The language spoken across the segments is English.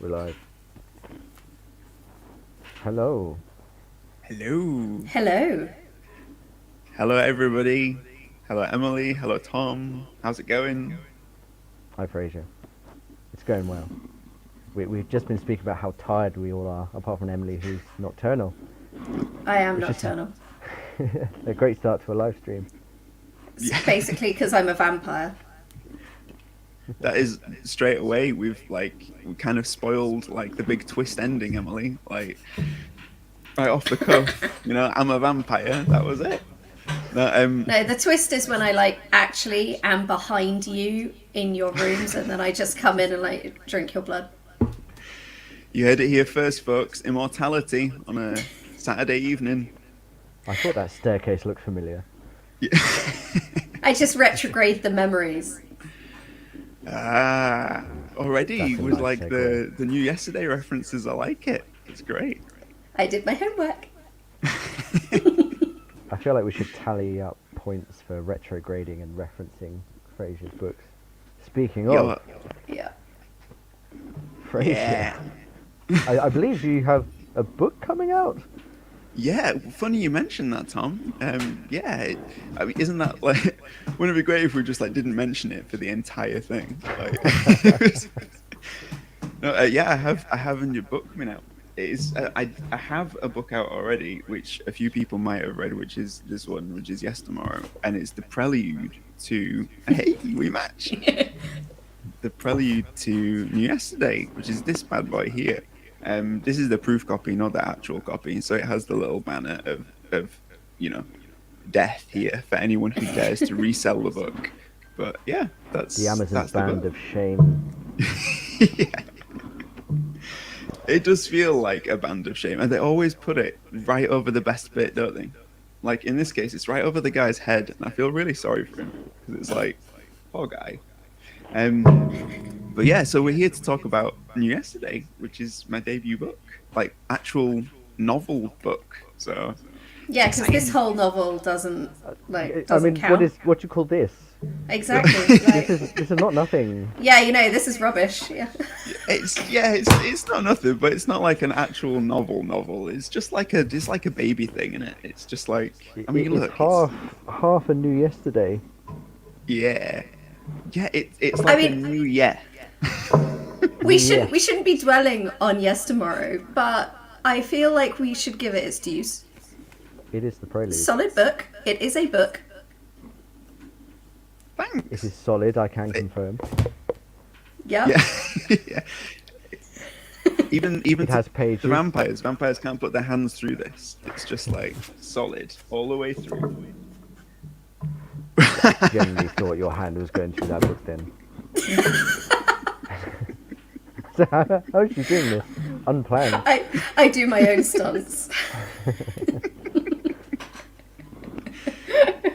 We're live. Hello. Hello. Hello. Hello, everybody. Hello, Emily. Hello, Tom. How's it going? Hi, Frasier. It's going well. We've just been speaking about how tired we all are, apart from Emily, who's nocturnal. I am Which is nocturnal. a great start to a live stream. Yeah. Basically, because I'm a vampire. That is straight away. We kind of spoiled like the big twist ending, Emily. Like right off the cuff. I'm a vampire. That was it. No, No, the twist is when I actually am behind you in your rooms, and then I just come in and drink your blood. you heard it here first, folks. Immortality on a Saturday evening. I thought that staircase looked familiar. Yeah. I just retrograde the memories. Already That's a was nice like segue. the new Yesterday references. I like it. It's great. I did my homework. I feel like we should tally up points for retrograding and referencing Frasier's books. Speaking of Yeah. Frasier, Yeah. I believe you have a book coming out. Yeah, funny you mentioned that, Tom. I mean, isn't that like? Wouldn't it be great if we just didn't mention it for the entire thing? No, yeah, I have a new book coming out. It is I have a book out already, which a few people might have read, which is this one, which is Yestermorrow, and it's the prelude to. Hey, we match. The prelude to New Yesterday, which is this bad boy here. This is the proof copy, not the actual copy. So it has the little banner of death here for anyone who dares to resell the book. But yeah, The Amazon's that's the band book. of shame. Yeah. It does feel like a band of shame, and they always put it right over the best bit, don't they? Like in this case, it's right over the guy's head, and I feel really sorry for him because it's like, poor guy. But yeah, so we're here to talk about New Yesterday, which is my debut book, like actual novel book. So Yeah, because this whole novel doesn't I mean, count. what do you call this? Exactly. This is not nothing. Yeah, this is rubbish. Yeah. it's not nothing, but it's not like an actual novel. It's just like a baby thing, isn't it? It's just like I mean, It's look, half a new yesterday. yeah, it's like mean, a new yeah. We Yeah. shouldn't be dwelling on Yestermorrow, but I feel like we should give it its dues. It is the prelude. Solid book. It is a book. It Thanks. is solid, I can confirm. Yep. Yeah. Yeah. Even It has pages. the vampires can't put their hands through this. It's just like solid all the way through. Genuinely thought your hand was going through that book then. So how is she doing this? Unplanned. I do my own stunts.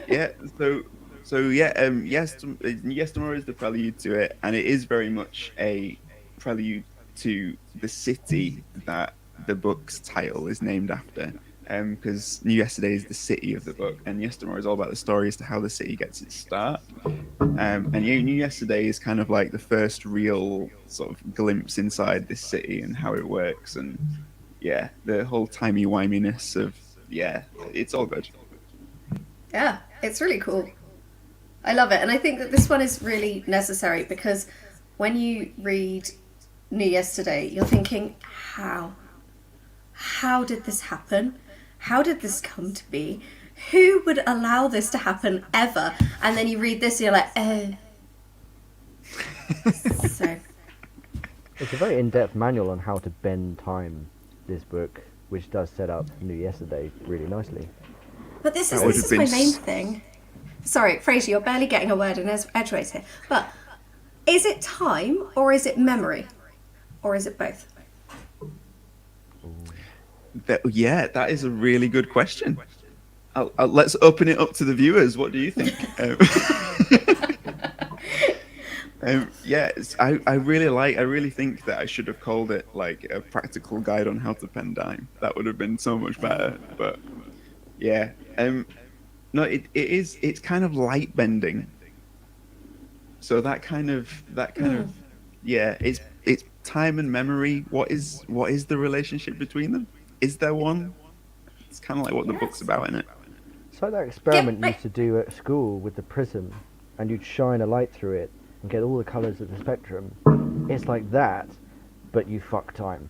Yeah. Yestermorrow is the prelude to it, and it is very much a prelude to the city that the book's title is named after. Because New Yesterday is the city of the book, and Yestermorrow is all about the story as to how the city gets its start. And New Yesterday is kind of like the first real sort of glimpse inside this city and how it works, and yeah, the whole timey-wiminess of it's all good. Yeah, it's really cool. I love it. And I think that this one is really necessary because when you read New Yesterday, you're thinking, how? How did this happen? How did this come to be? Who would allow this to happen ever? And then you read this and you're like, oh. So, It's a very in-depth manual on how to bend time, this book, which does set up New Yesterday really nicely. but this That would is have my been main thing. Sorry, Frasier, you're barely getting a word in edgeways here. But is it time or is it memory? Or is it both? That is a really good question. Let's open it up to the viewers. What do you think? I really think that I should have called it like a practical guide on how to pen dime. That would have been so much better. But yeah, no, it's kind of light bending. So that kind of yeah, it's time and memory, what is the relationship between them? Is there one? It's kind of like what the book's about, isn't it? It's like that experiment you used to do at school with the prism, and you'd shine a light through it and get all the colours of the spectrum. It's like that, but you fuck time.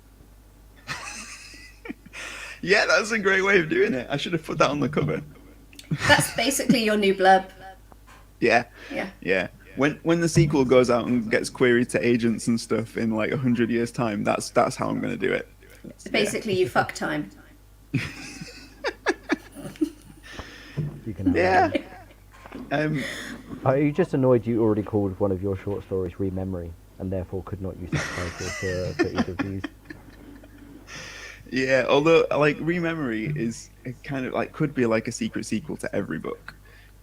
Yeah, that's a great way of doing it. I should have put that on the cover. That's basically your new blurb. Yeah. Yeah. Yeah. When the sequel goes out and gets queried to agents and stuff in like 100 years' time, that's how I'm going to do it. So basically, you fuck time. You can have Yeah. Are you just annoyed you already called one of your short stories Rememory, and therefore could not use that title for either of these? Yeah, although like Rememory is kind of like could be like a secret sequel to every book,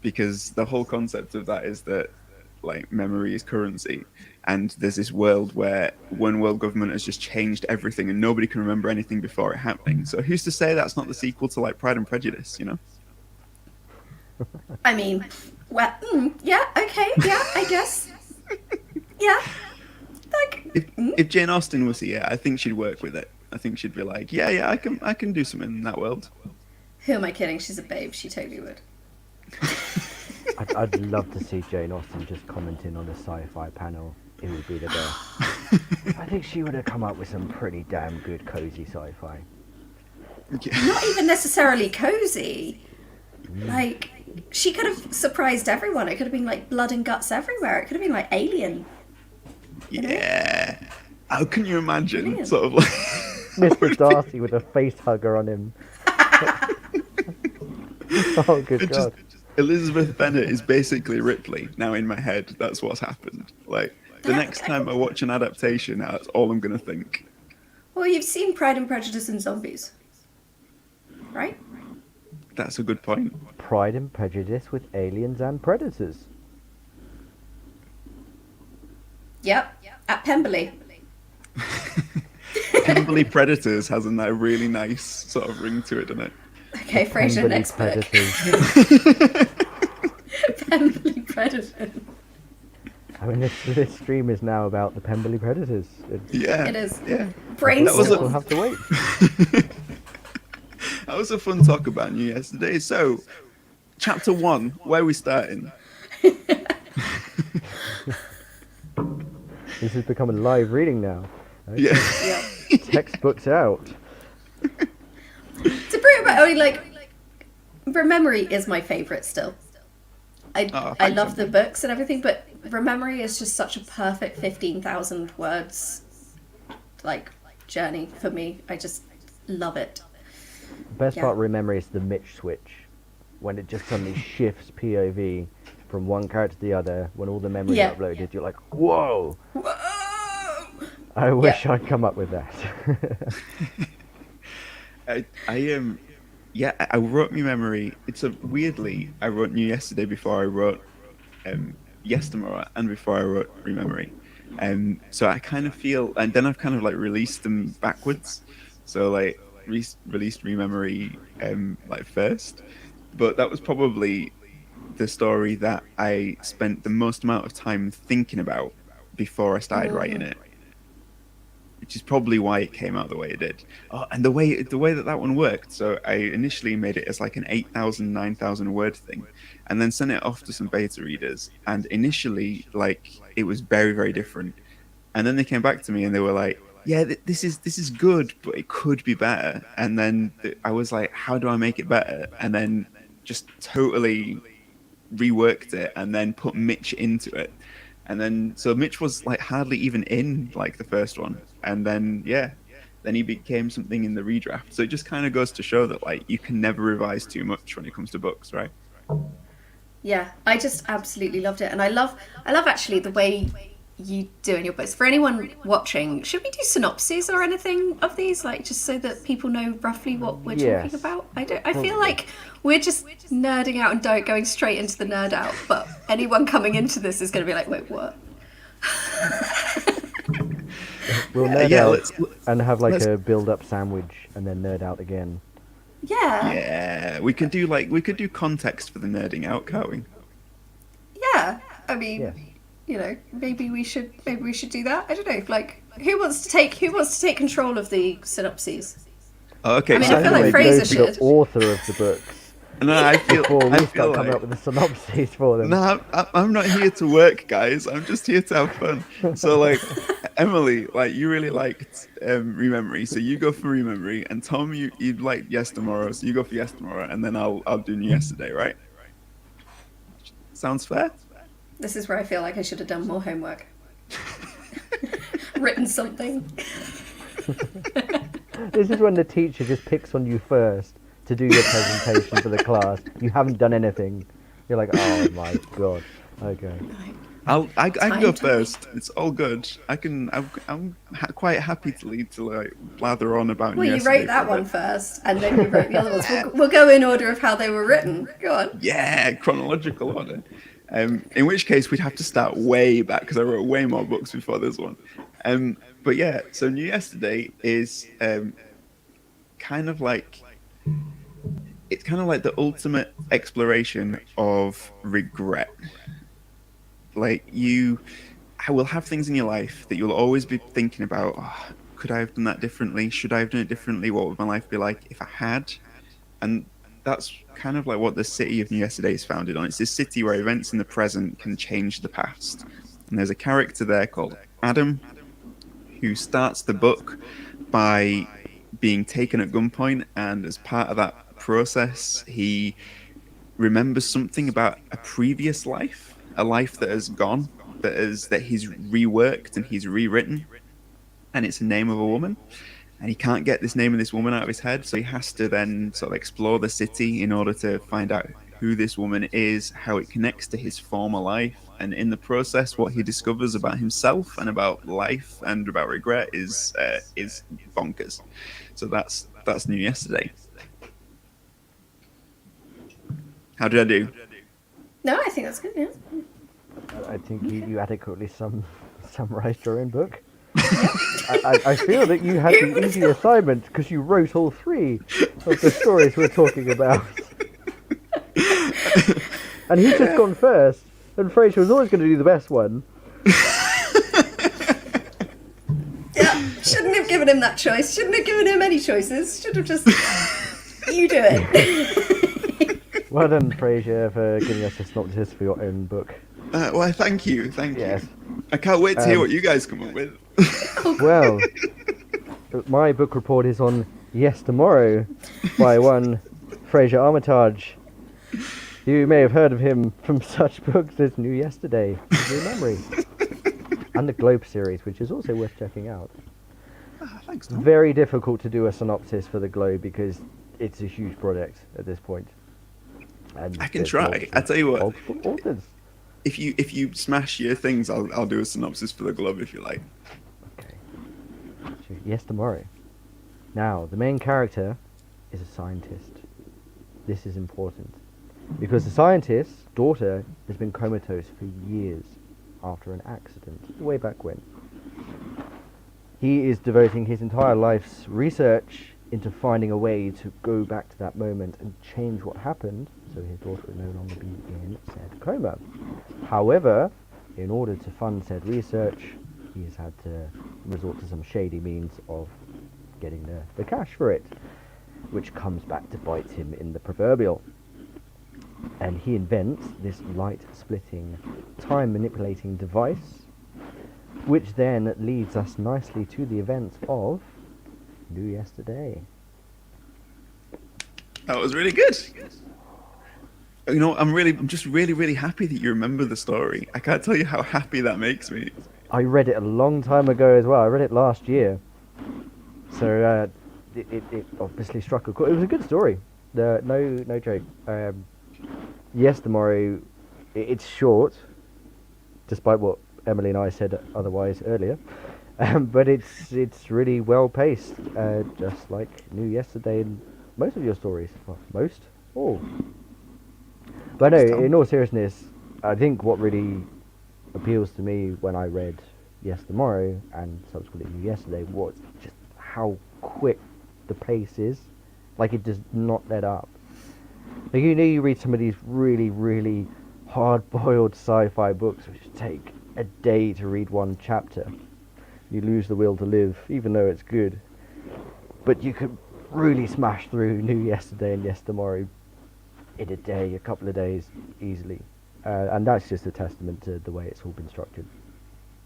because the whole concept of that is that like memory is currency, and there's this world where one world government has just changed everything and nobody can remember anything before it happening. So who's to say that's not the sequel to like Pride and Prejudice, you know? I mean, well, yeah, okay, yeah, I guess. Yeah. Like, If Jane Austen was here, I think she'd work with it. I think she'd be like, yeah, I can do something in that world. who am I kidding? She's a babe. She totally would. I'd love to see Jane Austen just commenting on a sci-fi panel. It would be the best. I think she would have come up with some pretty damn good cozy sci-fi. Not even necessarily cozy. Like, she could have surprised everyone. It could have been like blood and guts everywhere. It could have been like Alien. Yeah. How can you imagine? Brilliant. Sort of like Mr. Darcy with a face hugger on him. Oh, good God. Elizabeth Bennet is basically Ripley now in my head. That's what's happened. Like the next time I watch an adaptation, that's all I'm gonna think. Well, you've seen Pride and Prejudice and Zombies, right? That's a good point. Pride and Prejudice with aliens and predators. Yep. At Pemberley. Pemberley Predators has a really nice sort of ring to it, doesn't it? Okay, Frasier, Pemberley next book. predators. Pemberley Predators. I mean, this stream is now about the Pemberley Predators. Yeah. It is. Yeah. Brainstorm. We'll have to wait. That was a fun talk about New Yesterday. So, chapter 1, where are we starting? This has become a live reading now. Okay. Yeah. Yeah. Textbooks out. To bring it back, I mean, like, Rememory is my favourite still. I thanks, love the books and everything, but Rememory is just such a perfect 15,000 words, like, journey for me. I just love it. The best Yeah. part of Rememory is the Mitch switch. When it just suddenly shifts POV from one character to the other, when all the memories Yeah. are uploaded, you're like, whoa! Whoa! I wish I'd come up with that. I wrote Rememory. Weirdly, I wrote New Yesterday before I wrote Yestermorrow and before I wrote Rememory. So I kind of feel, and then I've kind of like released them backwards. So like released Rememory like first, but that was probably the story that I spent the most amount of time thinking about before I started writing it. Which is probably why it came out the way it did. Oh, and the way that one worked. So I initially made it as like an 8,000, 9,000 word thing, and then sent it off to some beta readers. And initially, like, it was very, very different. And then they came back to me and they were like, "Yeah, this is good, but it could be better." And then I was like, "How do I make it better?" And then just totally reworked it, and then put Mitch into it. And then, so Mitch was like hardly even in like the first one. And then, then he became something in the redraft. So it just kind of goes to show that like you can never revise too much when it comes to books, right? Yeah, I just absolutely loved it. And I love actually the way you do in your books. For anyone watching, should we do synopses or anything of these? Like, just so that people know roughly what we're Yes. talking about? I feel like we're just nerding out and going straight into the nerd out. But anyone coming into this is going to be like, wait, what? We'll nerd Yeah, out let's- and have like let's- a build-up sandwich, and then nerd out again. Yeah. Yeah, we could do context for the nerding out, can't we? Yeah. I mean, Yes. you know, maybe we should do that. I don't know. Like, Who wants to take control of the synopses? Okay, I mean, so I feel like Anyway, Fraser go to should. the author of the books no, I feel before we I feel start coming like up with the synopses for them. no, I'm not here to work, guys. I'm just here to have fun. So, like, Emily, like, you really liked Rememory, so you go for Rememory, and Tom, you like Yestermorrow, so you go for Yestermorrow, and then I'll do New Yesterday, right? Sounds fair? This is where I feel like I should have done more homework. Written something. This is when the teacher just picks on you first to do your presentation for the class. You haven't done anything. You're like, oh my god. Okay. I can Time go to first. It's all good. I'm quite happy to lead to like blather on about. Well, New you Yesterday wrote that for a one bit. first, and then you wrote the other ones. We'll go in order of how they were written. Go on. Yeah, chronological order. In which case we'd have to start way back because I wrote way more books before this one. But yeah, so New Yesterday is kind of like it's kind of like the ultimate exploration of regret. Like I will have things in your life that you'll always be thinking about. Oh, could I have done that differently? Should I have done it differently? What would my life be like if I had? And that's kind of like what the city of New Yesterday is founded on. It's this city where events in the present can change the past. And there's a character there called Adam who starts the book by being taken at gunpoint, and as part of that process, he remembers something about a previous life, a life that has gone, that he's reworked and he's rewritten, and it's the name of a woman. And he can't get this name of this woman out of his head, so he has to then sort of explore the city in order to find out who this woman is, how it connects to his former life, and in the process, what he discovers about himself and about life and about regret is bonkers. So that's New Yesterday. How did I do? No, I think that's good. Yeah. I think you adequately summarised your own book. I feel that you had the easy assignment because you wrote all three of the stories we're talking about. And he's just gone first, and Frasier was always going to do the best one. Yeah, shouldn't have given him that choice. Shouldn't have given him any choices. Should have just... You do it. Well done, Frasier, for giving us a synopsis for your own book. Well, thank you. Yes. I can't wait to hear what you guys come up with. Well, my book report is on Yestermorrow by one Frasier Armitage. You may have heard of him from such books as New Yesterday, Rememory, and the Globe series, which is also worth checking out. Thanks, Tom. Very difficult to do a synopsis for the Globe because it's a huge project at this point. And I can there's try. I tell you what. multiple authors. If you smash your things, I'll do a synopsis for the Globe if you like. Okay. So, Yestermorrow. Now, the main character is a scientist. This is important. Because the scientist's daughter has been comatose for years after an accident, way back when. He is devoting his entire life's research into finding a way to go back to that moment and change what happened, so his daughter would no longer be in said coma. However, in order to fund said research, he has had to resort to some shady means of getting the cash for it, which comes back to bite him in the proverbial. And he invents this light-splitting, time-manipulating device, which then leads us nicely to the events of New Yesterday. That was really good. You know, I'm just really happy that you remember the story. I can't tell you how happy that makes me. I read it a long time ago as well. I read it last year. So it obviously struck a chord. It was a good story. No joke. Yestermorrow, it's short, despite what Emily and I said otherwise earlier. But it's really well paced, just like New Yesterday and most of your stories. Well, most? All. But no, in all seriousness, I think what really appeals to me when I read Yestermorrow and subsequently New Yesterday was just how quick the pace is. Like, it does not let up. Like, you read some of these really hard-boiled sci-fi books which take a day to read one chapter. you lose the will to live, even though it's good. But you could really smash through New Yesterday and Yestermorrow in a day, a couple of days, easily. And that's just a testament to the way it's all been structured.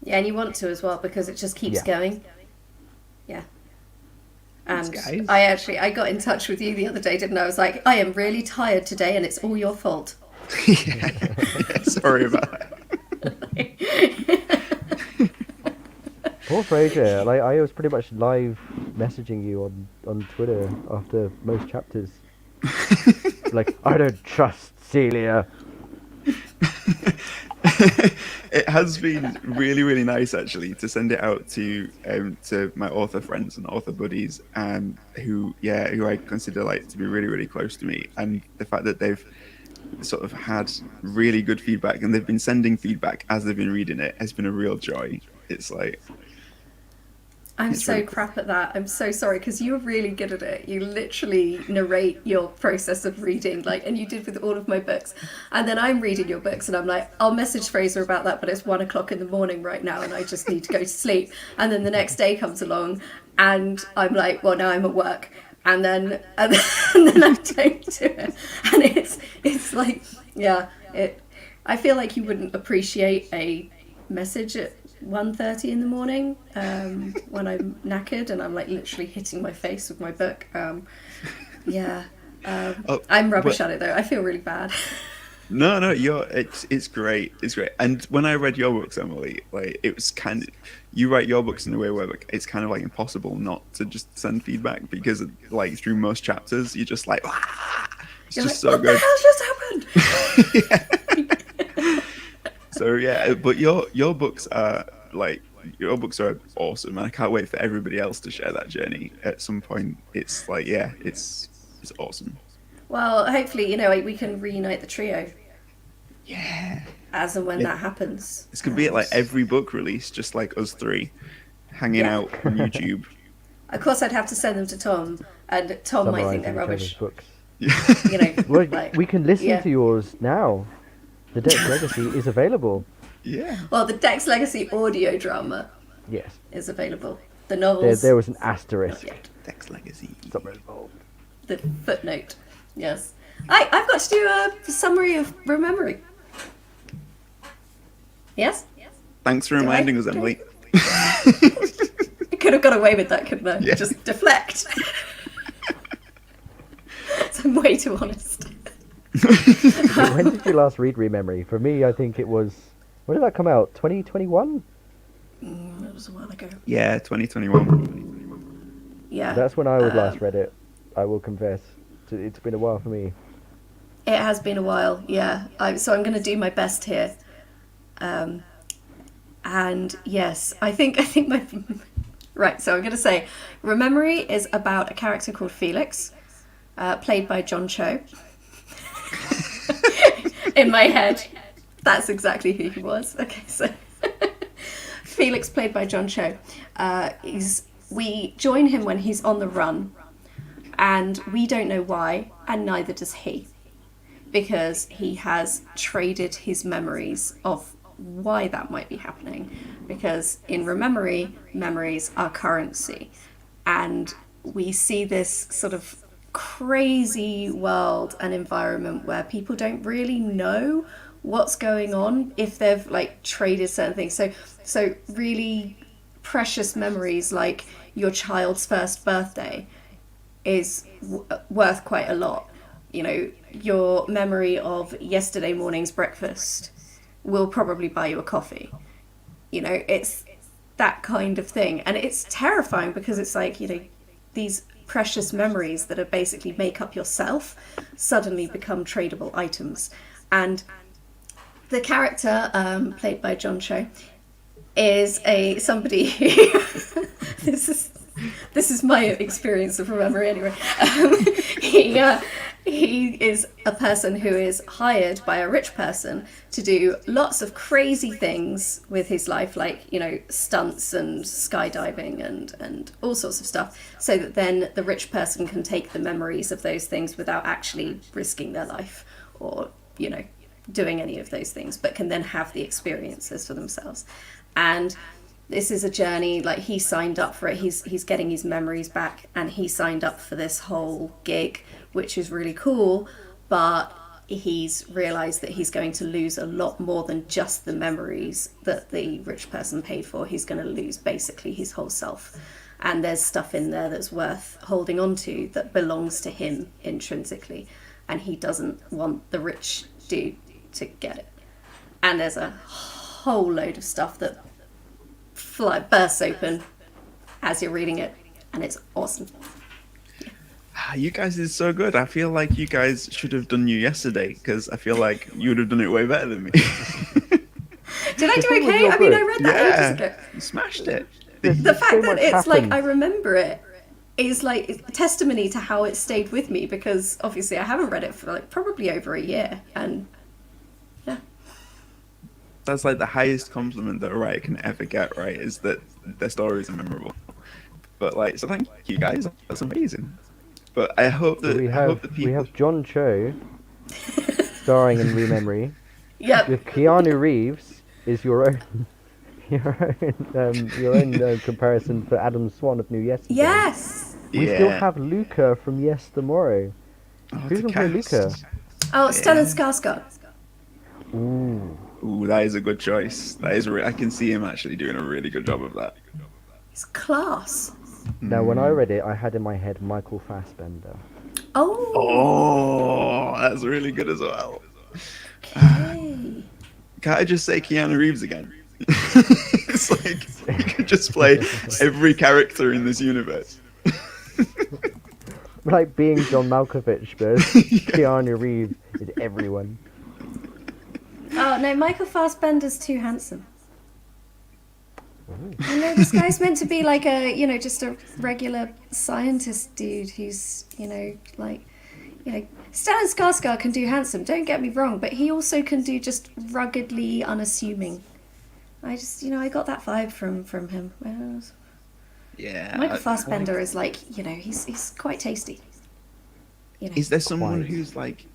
Yeah, and you want to as well, because it just keeps going. Yeah. And Thanks, I got in touch with you the other day, didn't I? I was like, I am really tired today and it's all your fault. Yeah, sorry about that. Poor Frasier. Like, I was pretty much live messaging you on Twitter after most chapters. Like, I don't trust Celia. It has been really, really nice actually to send it out to my author friends and author buddies, who I consider like to be really, really close to me, and the fact that they've sort of had really good feedback and they've been sending feedback as they've been reading it has been a real joy. It's like, I'm it's so really crap at that. I'm so sorry, because you're really good at it. You literally narrate your process of reading, like, and you did with all of my books. And then I'm reading your books and I'm like, I'll message Fraser about that, but it's 1 o'clock in the morning right now and I just need to go to sleep. And then the next day comes along and I'm like, well, now I'm at work. And then I don't do it. And it's like, yeah, I feel like you wouldn't appreciate a message at 1:30 in the morning when I'm knackered and I'm like literally hitting my face with my book. I'm rubbish at it though. I feel really bad. No, it's great. It's great. And when I read your books, Emily, like it was kind of, you write your books in a way where like, it's kind of like impossible not to just send feedback, because like through most chapters you're just like, it's You're just like, so what good. the hell just happened? So yeah, but your books are awesome, and I can't wait for everybody else to share that journey at some point. It's like, yeah, it's awesome. Well, hopefully, we can reunite the trio Yeah, as and when that happens. this could be at like every book release, just like us three hanging Yeah. out on YouTube. Of course, I'd have to send them to Tom, and Tom might think Summarising they're each rubbish. other's books. Well, Like, we can listen yeah. to yours now. The Dex Legacy is available. Yeah. Well, the Dex Legacy audio drama Yes. is available. The novels, There was an asterisk. not yet. Dex Legacy. Somewhere involved. The footnote. Yes. I've got to do a summary of Rememory. Yes? Thanks for reminding us, Emily. I could have got away with that, couldn't I? Yeah. Just deflect. So I'm way too honest. When did you last read Rememory? For me, I think it was... When did that come out? 2021? That was a while ago. Yeah, 2021. Yeah. That's when I would last read it. I will confess. It's been a while for me. It has been a while, yeah. So I'm going to do my best here. And yes, I think my... Right, so I'm going to say Rememory is about a character called Felix, played by John Cho. In my head, that's exactly who he was. Okay, so Felix, played by John Cho. We join him when he's on the run, and we don't know why, and neither does he, because he has traded his memories of why that might be happening, because in Rememory, memories are currency, and we see this sort of crazy world and environment where people don't really know what's going on if they've like traded certain things. So really precious memories like your child's first birthday is worth quite a lot. Your memory of yesterday morning's breakfast will probably buy you a coffee. It's that kind of thing, and it's terrifying because it's like, these precious memories that are basically make up yourself suddenly become tradable items. And the character played by John Cho is somebody who this is my experience of Rememory anyway. He is a person who is hired by a rich person to do lots of crazy things with his life, like, stunts and skydiving and all sorts of stuff, so that then the rich person can take the memories of those things without actually risking their life or, doing any of those things, but can then have the experiences for themselves. And this is a journey. Like, he signed up for it. He's getting his memories back, and he signed up for this whole gig, which is really cool. But he's realized that he's going to lose a lot more than just the memories that the rich person paid for. He's going to lose basically his whole self. And there's stuff in there that's worth holding on to that belongs to him intrinsically. And he doesn't want the rich dude to get it. And there's a whole load of stuff that bursts open as you're reading it. And it's awesome. You guys did so good. I feel like you guys should have done New Yesterday, because I feel like you would have done it way better than me. Did I do okay? I mean, I read that ages ago. You smashed it. The fact so that much it's like happened. I remember it is like a testimony to how it stayed with me, because obviously I haven't read it for like probably over a year, and yeah. That's like the highest compliment that a writer can ever get, right? Is that their stories are memorable. But like, so thank you guys. That's amazing. But I hope that we I hope have that people. we have John Cho starring in Rememory. Yep. With Keanu Reeves is your own comparison for Adam Swan of New Yesterday. Yes. We still have Luca from Yestermorrow. Who's gonna play Luca? Oh, Stellan Skarsgård. Ooh. Ooh, that is a good choice. That is. I can see him actually doing a really good job of that. It's class. Now, when I read it, I had in my head Michael Fassbender. Oh. Oh, that's really good as well. Okay. Can't I just say Keanu Reeves again? It's like you could just play every character in this universe. Like being John Malkovich, but Keanu Reeves is everyone. Oh no, Michael Fassbender's too handsome. You know, this guy's meant to be like just a regular scientist dude who's, Stellan Skarsgård can do handsome, don't get me wrong, but he also can do just ruggedly unassuming. I just, I got that vibe from him. Yeah. Michael Fassbender is like, he's quite tasty. Is there someone Quite.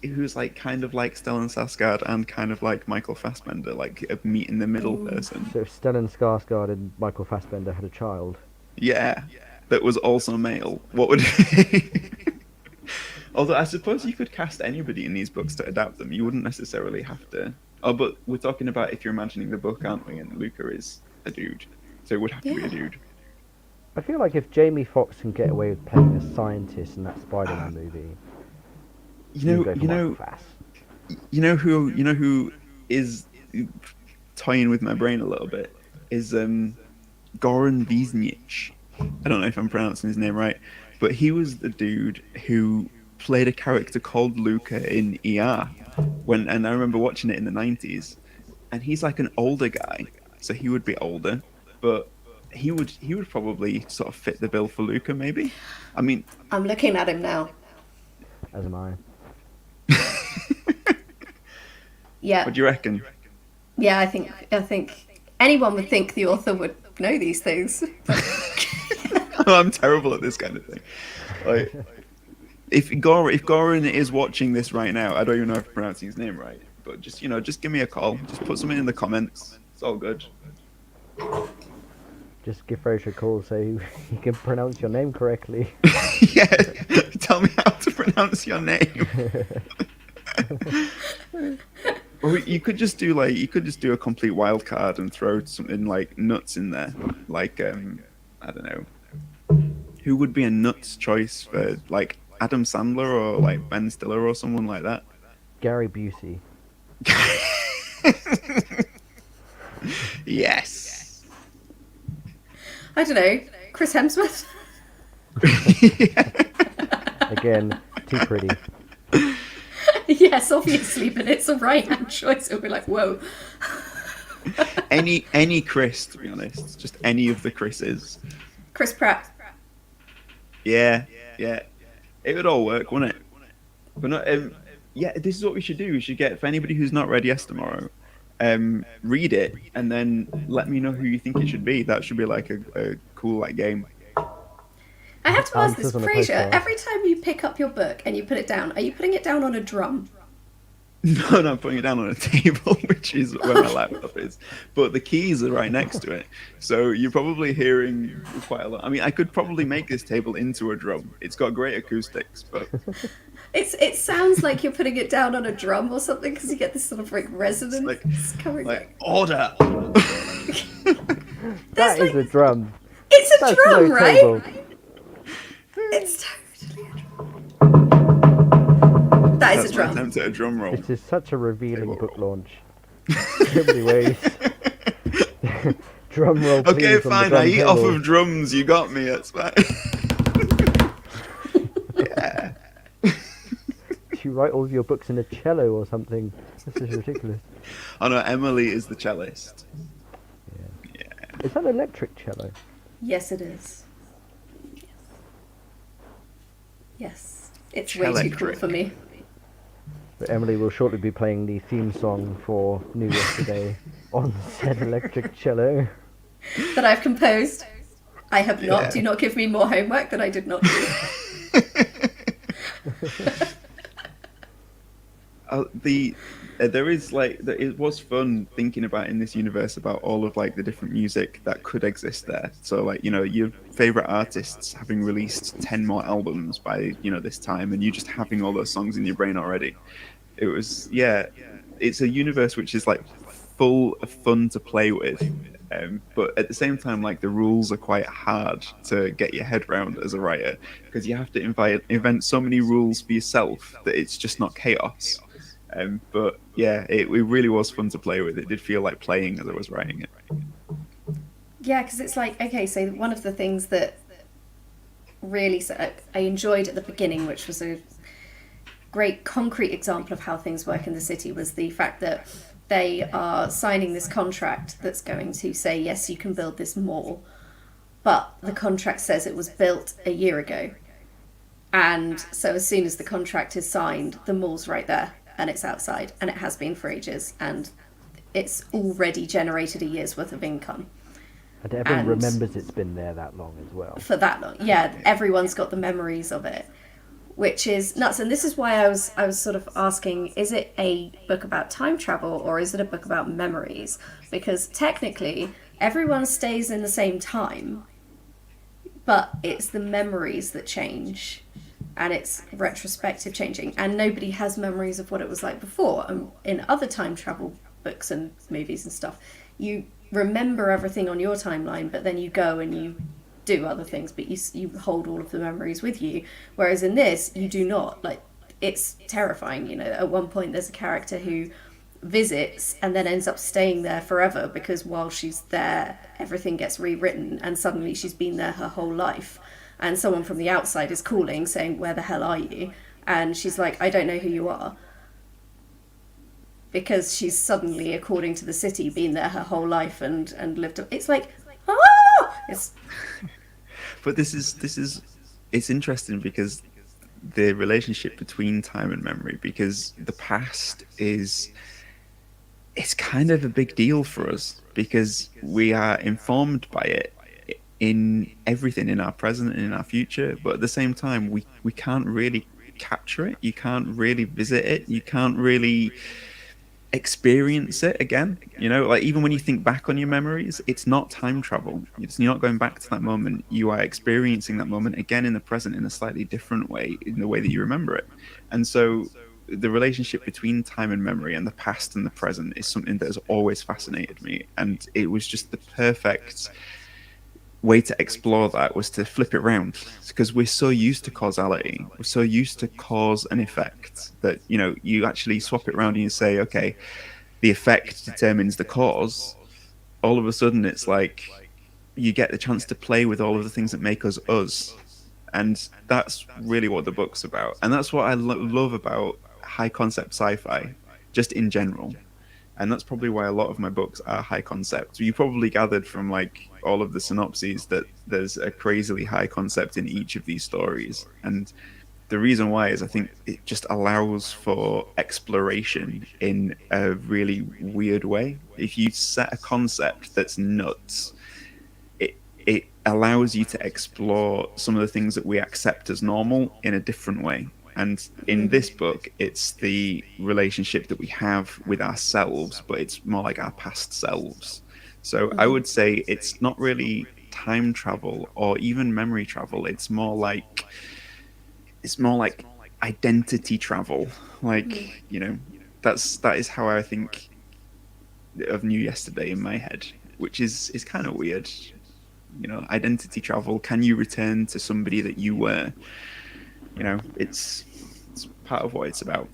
who's kind of like Stellan Skarsgård and kind of like Michael Fassbender, like a meet in the middle person? So if Stellan Skarsgård and Michael Fassbender had a child, Yeah, that was also male. What would it be? Although I suppose you could cast anybody in these books to adapt them. You wouldn't necessarily have to. Oh, but we're talking about if you're imagining the book, aren't we? And Luca is a dude, so it would have to be a dude. I feel like if Jamie Foxx can get away with playing a scientist in that Spider-Man movie, You know who is toying with my brain a little bit is Goran Wisniewski. I don't know if I'm pronouncing his name right, but he was the dude who played a character called Luca in ER and I remember watching it in the 90s, and he's like an older guy, so he would be older, but he would probably sort of fit the bill for Luca, maybe. I mean, I'm looking at him now. as am I. Yeah. what do you reckon? Yeah, I think anyone would think the author would know these things. I'm terrible at this kind of thing. Like, if Goran is watching this right now, I don't even know if I'm pronouncing his name right, but just give me a call. Just put something in the comments. It's all good. Just give Frasier a call so he can pronounce your name correctly. Yeah, tell me how to pronounce your name. Or you could just do a complete wild card and throw something like nuts in there, like I don't know, who would be a nuts choice for like Adam Sandler or like Ben Stiller or someone like that. Gary Busey. Yes. I don't know, Chris Hemsworth. Again, too pretty. Yes, obviously, but it's a right-hand choice. It'll be like, whoa. Any Chris, to be honest, just any of the Chris's. Chris Pratt. Yeah, it would all work, wouldn't it? But not. Yeah, this is what we should do. We should get, for anybody who's not read Yestermorrow, read it and then let me know who you think it should be. That should be like a cool game. I have to ask this, Answers on the Frasier, postcard. every time you pick up your book and you put it down, are you putting it down on a drum? No, no, I'm putting it down on a table, which is where my laptop is. But the keys are right next to it. So you're probably hearing quite a lot. I mean, I could probably make this table into a drum. It's got great acoustics, but It sounds like you're putting it down on a drum or something because you get this sort of like resonance like coming. order. That is a drum. It's a That's drum, no right? table. It's totally a drum. That is That's a my drum. attempt at a drum roll. This is such a revealing book launch. In so many ways. Drum roll, please. Okay, on the fine. drum I eat off table. of drums. You got me. That's fine. Yeah. You write all of your books in a cello or something. This is ridiculous. Oh no, Emily is the cellist. Yeah. Yeah. Is that an electric cello? Yes, it is. Yes. It's way too cool Cellectric. for me. But Emily will shortly be playing the theme song for New Yesterday on said electric cello. That I've composed. I have not. Yeah. Do not give me more homework that I did not do. There is it was fun thinking about in this universe about all of like the different music that could exist there. So like, you know, your favorite artists having released 10 more albums by, you know, this time, and you just having all those songs in your brain already. It was, yeah, it's a universe which is like full of fun to play with. But at the same time, like the rules are quite hard to get your head around as a writer, because you have to invent so many rules for yourself that it's just not chaos. But yeah, it really was fun to play with. It did feel like playing as I was writing it. Yeah, because it's like, okay, so one of the things that really I enjoyed at the beginning, which was a great concrete example of how things work in the city, was the fact that they are signing this contract that's going to say, yes, you can build this mall, but the contract says it was built a year ago. And so as soon as the contract is signed, the mall's right there and it's outside, and it has been for ages, and it's already generated a year's worth of income. And everyone And- remembers it's been there that long as well. For that long. Yeah, everyone's got the memories of it, which is nuts. And this is why I was sort of asking, is it a book about time travel or is it a book about memories? Because technically everyone stays in the same time, but it's the memories that change, and it's retrospective changing, and nobody has memories of what it was like before. In other time travel books and movies and stuff, you remember everything on your timeline, but then you go and you do other things, but you hold all of the memories with you. Whereas in this, you do not. Like, it's terrifying. You know, at one point there's a character who visits and then ends up staying there forever, because while she's there, everything gets rewritten, and suddenly she's been there her whole life. And someone from the outside is calling, saying, "Where the hell are you?" And she's like, "I don't know who you are." Because she's suddenly, according to the city, been there her whole life and lived. It's like, ah! It's But this is it's interesting because the relationship between time and memory, because the past it's kind of a big deal for us, because we are informed by it in everything, in our present and in our future, but at the same time we can't really capture it, you can't really visit it, you can't really experience it again. You know, like even when you think back on your memories, it's not time travel. You're not going back to that moment. You are experiencing that moment again in the present in a slightly different way, in the way that you remember it. And so the relationship between time and memory and the past and the present is something that has always fascinated me. And it was just the perfect way to explore that, was to flip it around, because we're so used to causality, we're so used to cause and effect, that, you know, you actually swap it around and you say, okay, the effect determines the cause. All of a sudden it's like you get the chance to play with all of the things that make us us, and that's really what the book's about. And that's what I love about high concept sci-fi just in general. And that's probably why a lot of my books are high concept. You probably gathered from like all of the synopses that there's a crazily high concept in each of these stories. And the reason why is I think it just allows for exploration in a really weird way. If you set a concept that's nuts, it allows you to explore some of the things that we accept as normal in a different way. And in this book, it's the relationship that we have with ourselves, but it's more like our past selves. So I would say it's not really time travel or even memory travel. It's more like identity travel. Like, that is how I think of New Yesterday in my head, which is kind of weird. Identity travel. Can you return to somebody that you were? It's part of what it's about.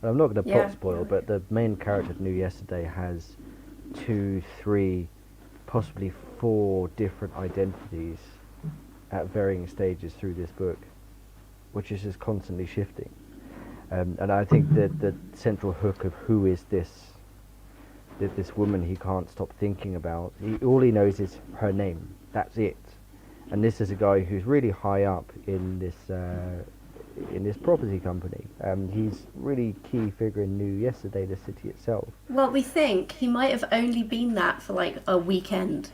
I'm not going to plot Yeah. spoil, but the main character of New Yesterday has 2, 3, possibly 4 different identities at varying stages through this book, which is just constantly shifting. And I think that the central hook of who is this woman he can't stop thinking about, all he knows is her name. That's it. And this is a guy who's really high up in this property company. He's really key figure in New Yesterday, the city itself. Well, we think he might have only been that for like a weekend.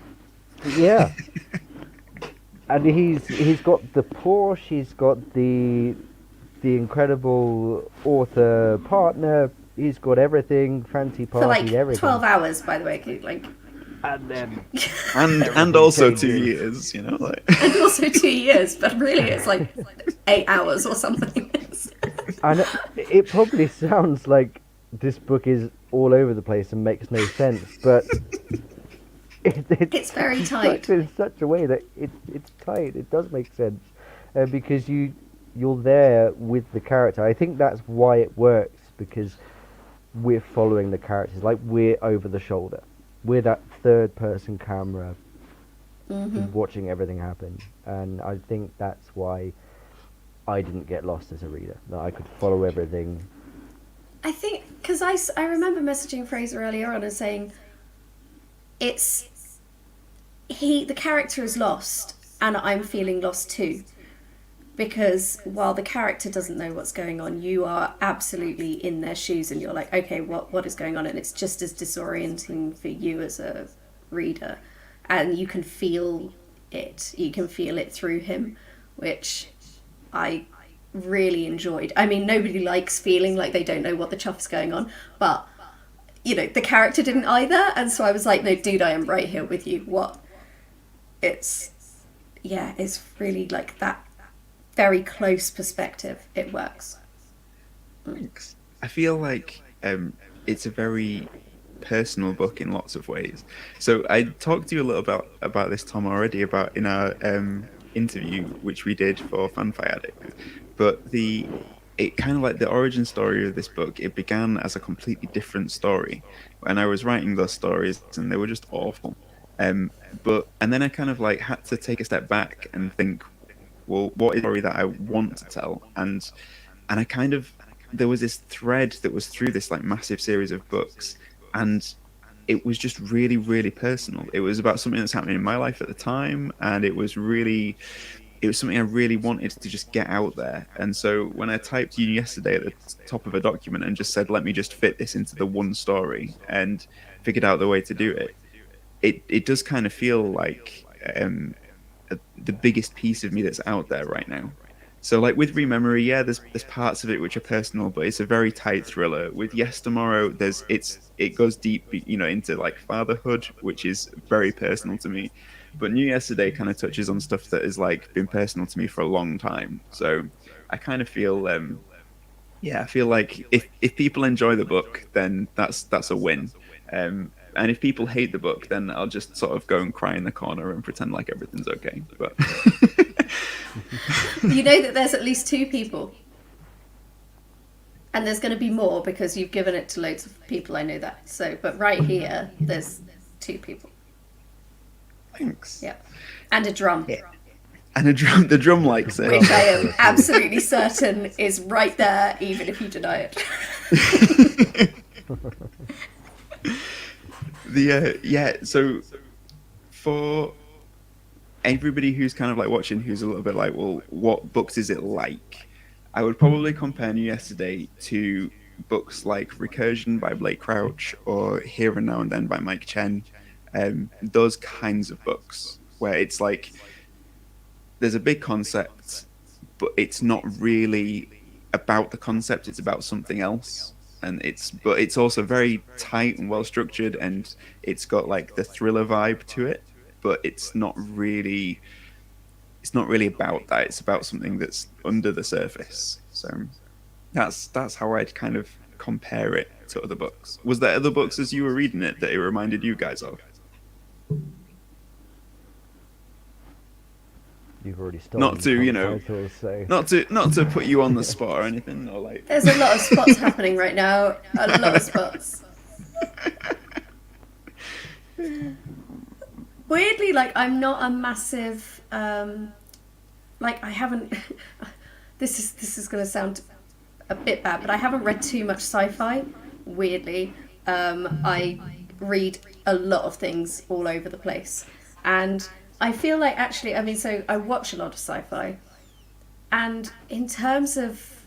Yeah. And he's got the Porsche, he's got the incredible author partner, he's got everything, fancy For party, like everything. 12 hours, by the way. Like, And then And also changes. 2 years, like. and also 2 years, but really it's like 8 hours or something. and it probably sounds like this book is all over the place and makes no sense, but It's very tight. structured in such a way that it's tight. It does make sense because you're there with the character. I think that's why it works, because we're following the characters, like we're over the shoulder. We're that third person camera watching everything happen, and I think that's why I didn't get lost as a reader, that I could follow everything. I think, because I remember messaging Fraser earlier on and saying, the character is lost, and I'm feeling lost too. Because while the character doesn't know what's going on, you are absolutely in their shoes and you're like, okay, what is going on? And it's just as disorienting for you as a reader. And you can feel it. You can feel it through him, which I really enjoyed. I mean, nobody likes feeling like they don't know what the chuff's going on, but, the character didn't either. And so I was like, no, dude, I am right here with you. What? It's really like that. Very close perspective. It works. Thanks. I feel like it's a very personal book in lots of ways. So I talked to you a little about this, Tom, already, about in our interview which we did for FanFiAddict. But it kind of like the origin story of this book, it began as a completely different story. And I was writing those stories and they were just awful. And then I kind of like had to take a step back and think, well, what is the story that I want to tell? And I kind of, there was this thread that was through this like massive series of books, and it was just really, really personal. It was about something that's happening in my life at the time, and it was something I really wanted to just get out there. And so when I typed you yesterday at the top of a document and just said, let me just fit this into the one story, and figured out the way to do it, it does kind of feel like the biggest piece of me that's out there right now. So like with Rememory, there's parts of it which are personal, but it's a very tight thriller. With Yestermorrow, it goes deep, into like fatherhood, which is very personal to me. But New Yesterday kind of touches on stuff that has like been personal to me for a long time. So I kind of feel, I feel like if people enjoy the book, then that's a win. And if people hate the book, then I'll just sort of go and cry in the corner and pretend like everything's okay. But You know that there's at least 2 people. And there's going to be more because you've given it to loads of people, I know that. So, but right here, there's 2 people. thanks. Yeah. And a drum. Yeah. And the drum likes it. Which I am absolutely certain is right there, even if you deny it. So for everybody who's kind of like watching, who's a little bit like, well, what books is it like? I would probably compare New Yesterday to books like Recursion by Blake Crouch or Here and Now and Then by Mike Chen. Those kinds of books where it's like there's a big concept, but it's not really about the concept. It's about something else, and it's also very tight and well structured, and it's got like the thriller vibe to it, but it's not really about that. It's about something that's under the surface. So that's how I'd kind of compare it to other books. Was there other books as you were reading it that it reminded you guys of? You've already stolen Not to, you the know, titles, so. not to put you on the spot or anything, or like. There's a lot of spots happening right now. A lot of spots. Weirdly, like, I'm not a massive like, I haven't this is going to sound a bit bad, but I haven't read too much sci-fi. Weirdly, I read a lot of things all over the place, and I feel like, actually, I mean, so I watch a lot of sci-fi, and in terms of,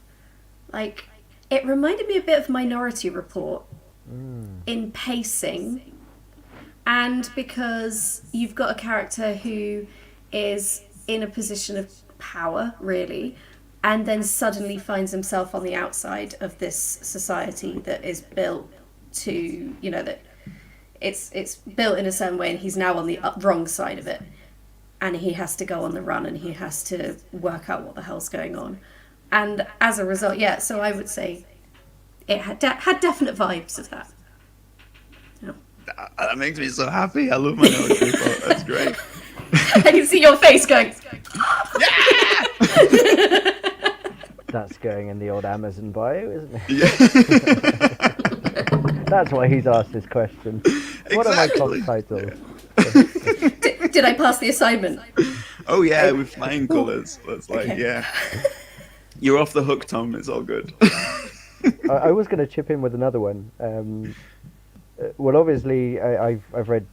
like, it reminded me a bit of Minority Report in pacing, and because you've got a character who is in a position of power, really, and then suddenly finds himself on the outside of this society that is built to, you know, that it's built in a certain way, and he's now on the wrong side of it, and he has to go on the run, and he has to work out what the hell's going on. And as a result, yeah, so I would say it had definite vibes of that. Yeah. That makes me so happy. I love Minority Report. That's great. I can see your face going, Yeah! That's going in the old Amazon bio, isn't it? Yeah. That's why he's asked this question. What are my top titles? Did I pass the assignment? Oh yeah, with flying colours. That's like, Okay. yeah. You're off the hook, Tom. It's all good. I was going to chip in with another one. Well, obviously, I've read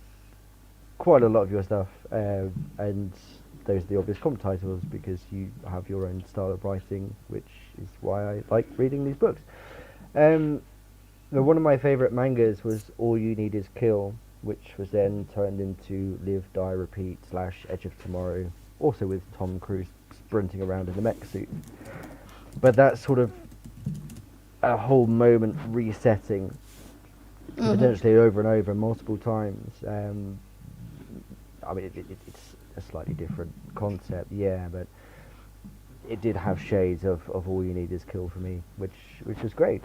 quite a lot of your stuff, and those are the obvious comp titles because you have your own style of writing, which is why I like reading these books. One of my favourite mangas was All You Need Is Kill, which was then turned into Live, Die, Repeat / Edge of Tomorrow, also with Tom Cruise sprinting around in the mech suit. But that's sort of a whole moment resetting, potentially over and over multiple times. I mean, it's a slightly different concept, yeah, but it did have shades of All You Need Is Kill for me, which was great.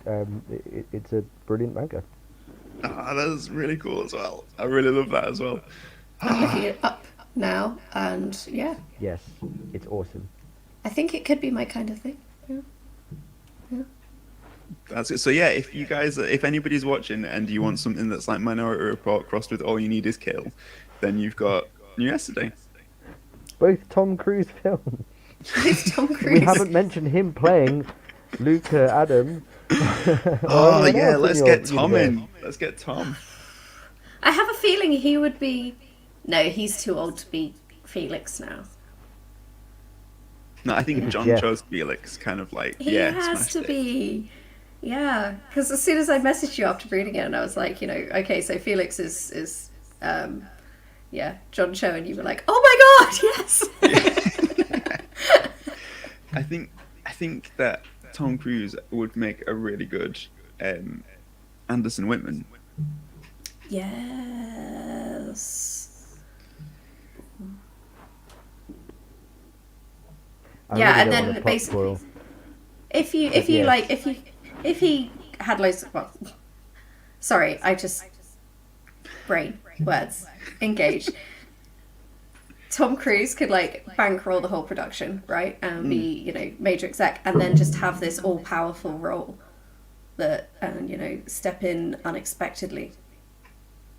It's a brilliant manga. Ah, that's really cool as well. I really love that as well. I'm looking it up now, and yeah, Yes, it's awesome. I think it could be my kind of thing. Yeah. That's it. So yeah, if anybody's watching and you want something that's like Minority Report crossed with All You Need Is Kill, then you've got New Yesterday. Both Tom Cruise films. It's Tom Cruise. We haven't mentioned him playing Luca Adam. Oh yeah, let's get Tom in. Let's get Tom. I have a feeling he would be. No, he's too old to be Felix now. No, I think John Yeah. chose Felix, kind of like, He yeah, has smashed to it. be. Yeah, because as soon as I messaged you after reading it, and I was like, you know, okay, so Felix is yeah, John Cho, and you were like, oh my god, yes. I think that Tom Cruise would make a really good Anderson Whitman. Yes. I Yeah, really and don't then wanna pop basically, spoil. if you Yes. like, if he had loads of, well, sorry, I just brain words engage. Tom Cruise could like bankroll the whole production, right, and be, you know, major exec, and then just have this all powerful role that, and you know, step in unexpectedly,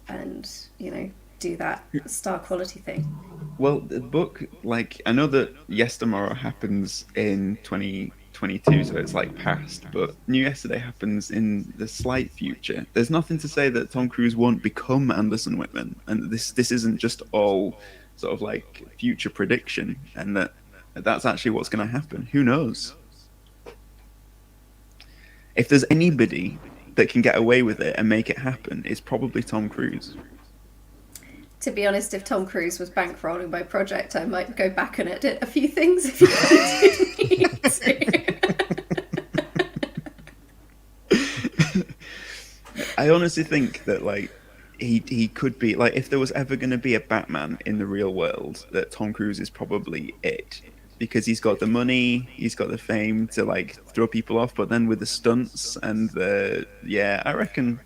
and you know, do that star quality thing. Well, the book, like, I know that Yestermorrow happens in 2022, so it's like past, but New Yesterday happens in the slight future. There's nothing to say that Tom Cruise won't become Anderson Whitman, and this isn't just all sort of like future prediction, and that's actually what's going to happen. Who knows? If there's anybody that can get away with it and make it happen, it's probably Tom Cruise. To be honest, if Tom Cruise was bankrolling my project, I might go back and edit a few things if you didn't need to. I honestly think that like he could be like, if there was ever going to be a Batman in the real world, that Tom Cruise is probably it, because he's got the money, he's got the fame to like throw people off, but then with the stunts and the I reckon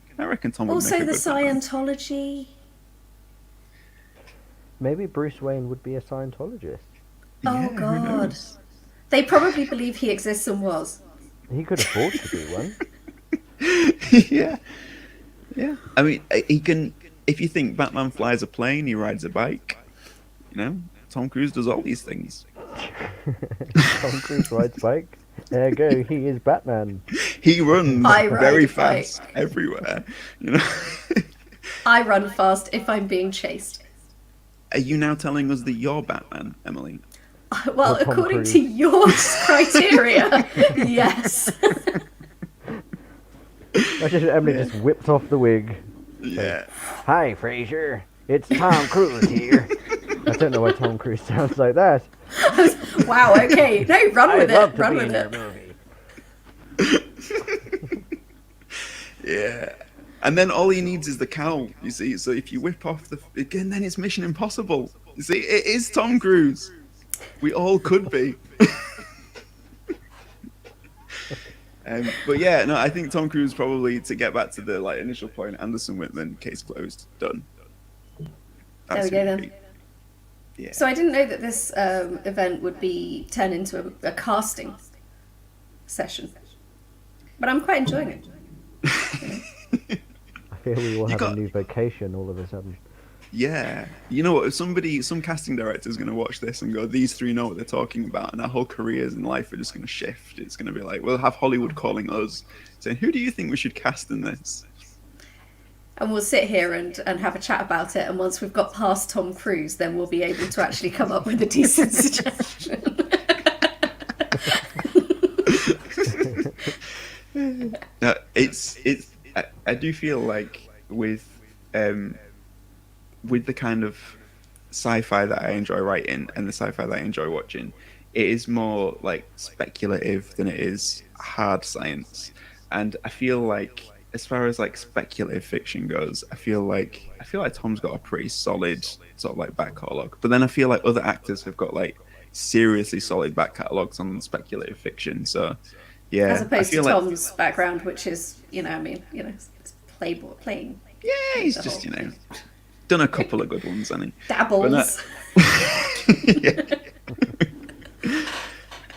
Tom would Also, make a the good Batman. Scientology. Maybe Bruce Wayne would be a Scientologist. Oh Yeah, who God, knows? they probably believe he exists and was. He could afford to be one. Yeah. I mean, he can. If you think Batman flies a plane, he rides a bike. You know, Tom Cruise does all these things. Tom Cruise rides bike. Ergo, he is Batman. He runs I ride very a bike. fast everywhere. You know. I run fast if I'm being chased. Are you now telling us that you're Batman, Emily? Well, Or Tom according Cruise. to your criteria, yes. Imagine if Emily just whipped off the wig. Yeah. Hi, Frasier. It's Tom Cruise here. I don't know why Tom Cruise sounds like that. Wow, okay. No, run with I'd love it. to Run be with in your it. movie. Yeah. And then all he needs is the cowl, you see. So if you whip off again, then it's Mission Impossible. You see, it is Tom Cruise. We all could be. But yeah, no, I think Tom Cruise probably, to get back to the like initial point, Anderson Whitman, case closed, done. There we go then. Yeah. So I didn't know that this event would be turned into a casting session. But I'm quite enjoying it. I feel we will have got- a new vocation all of a sudden. Yeah. You know what? If some casting director is going to watch this and go, these three know what they're talking about, and our whole careers in life are just going to shift. It's going to be like, we'll have Hollywood calling us, saying, who do you think we should cast in this? And we'll sit here and have a chat about it. And once we've got past Tom Cruise, then we'll be able to actually come up with a decent suggestion. No, I do feel like with the kind of sci-fi that I enjoy writing and the sci-fi that I enjoy watching, it is more like speculative than it is hard science. And I feel like, as far as like speculative fiction goes, I feel like Tom's got a pretty solid sort of like back catalogue. But then I feel like other actors have got like seriously solid back catalogues on speculative fiction. So yeah, As I opposed to feel like, Tom's background, which is, it's playing. yeah, he's the just whole done a couple of good ones, hasn't he? Dabbles. Yeah.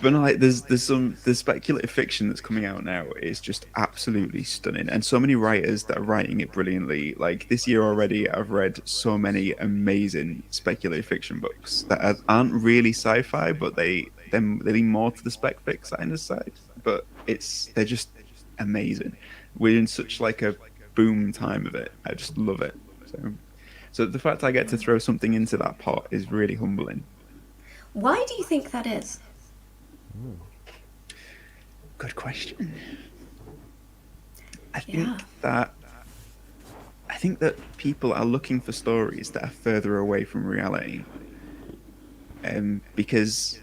But no, like there's speculative fiction that's coming out now is just absolutely stunning, and so many writers that are writing it brilliantly. Like this year already, I've read so many amazing speculative fiction books that aren't really sci-fi, but they lean more to the spec fic kind of side. But they're just amazing. We're in such like a boom time of it. I just love it. So the fact I get to throw something into that pot is really humbling. Why do you think that is? Good question. I Yeah. think that people are looking for stories that are further away from reality. Because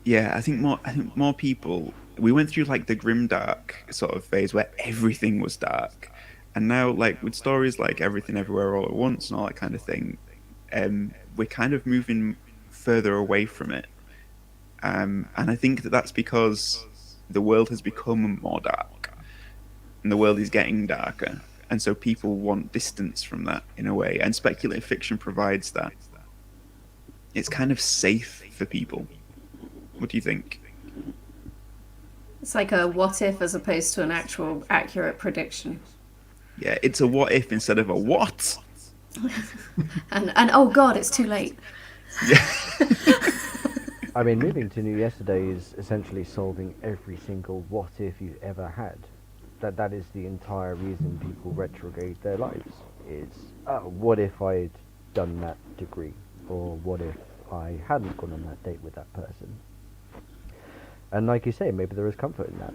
I think more people, we went through like the grimdark sort of phase where everything was dark. And now like with stories like Everything Everywhere All at Once and all that kind of thing, we're kind of moving further away from it. And I think that that's because the world has become more dark and the world is getting darker. And so people want distance from that in a way. And speculative fiction provides that. It's kind of safe for people. What do you think? It's like a what if as opposed to an actual accurate prediction. Yeah, it's a what if instead of a what. And oh God, it's too late. Yeah. I mean, moving to New Yesterday is essentially solving every single what if you've ever had. That is the entire reason people retrograde their lives. It's, what if I'd done that degree? Or what if I hadn't gone on that date with that person? And like you say, maybe there is comfort in that.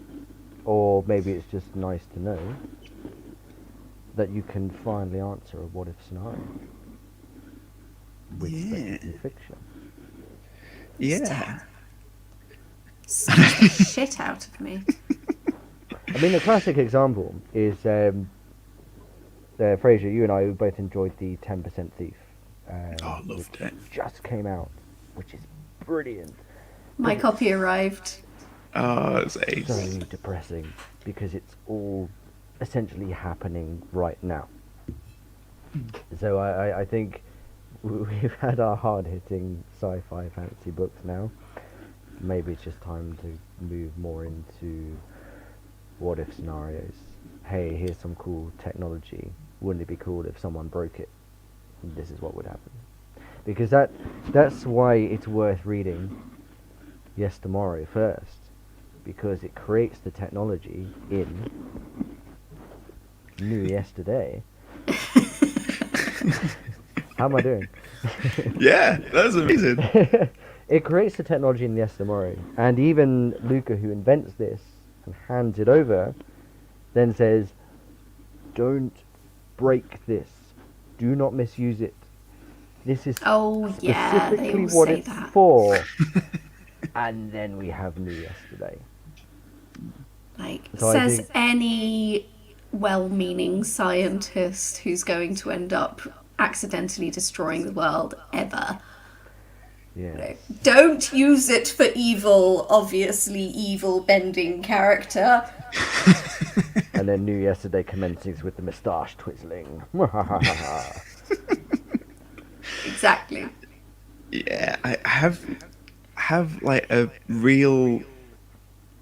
Or maybe it's just nice to know that you can finally answer a what if scenario. with Yeah. speculative fiction. Yeah. Scares the shit out of me. I mean, a classic example is Frasier. You and I both enjoyed the 10% Thief, Oh, loved which it. just came out, which is brilliant. My copy arrived. Oh, it's ace. So depressing because it's all essentially happening right now. So I think we've had our hard-hitting sci-fi fantasy books now. Maybe it's just time to move more into what-if scenarios. Hey, here's some cool technology. Wouldn't it be cool if someone broke it? This is what would happen. Because that's why it's worth reading Yestermorrow first. Because it creates the technology in New Yesterday. How am I doing? Yeah, that's amazing. It creates the technology in Yestermorrow, and even Luca, who invents this and hands it over, then says, "Don't break this. Do not misuse it. This is Oh yeah, they specifically all what say it's that. for." And then we have New Yesterday. Like, So I says think- any well-meaning scientist who's going to end up accidentally destroying the world ever. Yeah. Don't use it for evil, obviously evil bending character. And then New Yesterday commences with the moustache twizzling. Exactly. Yeah, I have like a real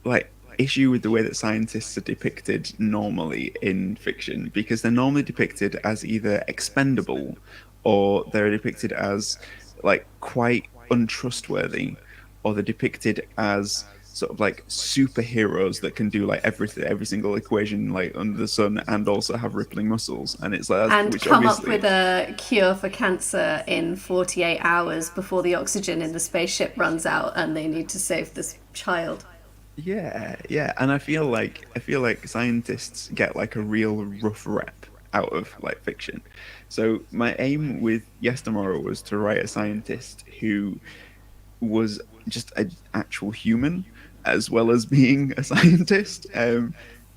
like issue with the way that scientists are depicted normally in fiction, because they're normally depicted as either expendable or they're depicted as like quite untrustworthy, or they're depicted as sort of like superheroes that can do like everything, every single equation like under the sun, and also have rippling muscles. And it's like And which come up obviously- with a cure for cancer in 48 hours before the oxygen in the spaceship runs out and they need to save this child. Yeah, and I feel like scientists get like a real rough rep out of like fiction. So my aim with Yestermorrow was to write a scientist who was just an actual human as well as being a scientist.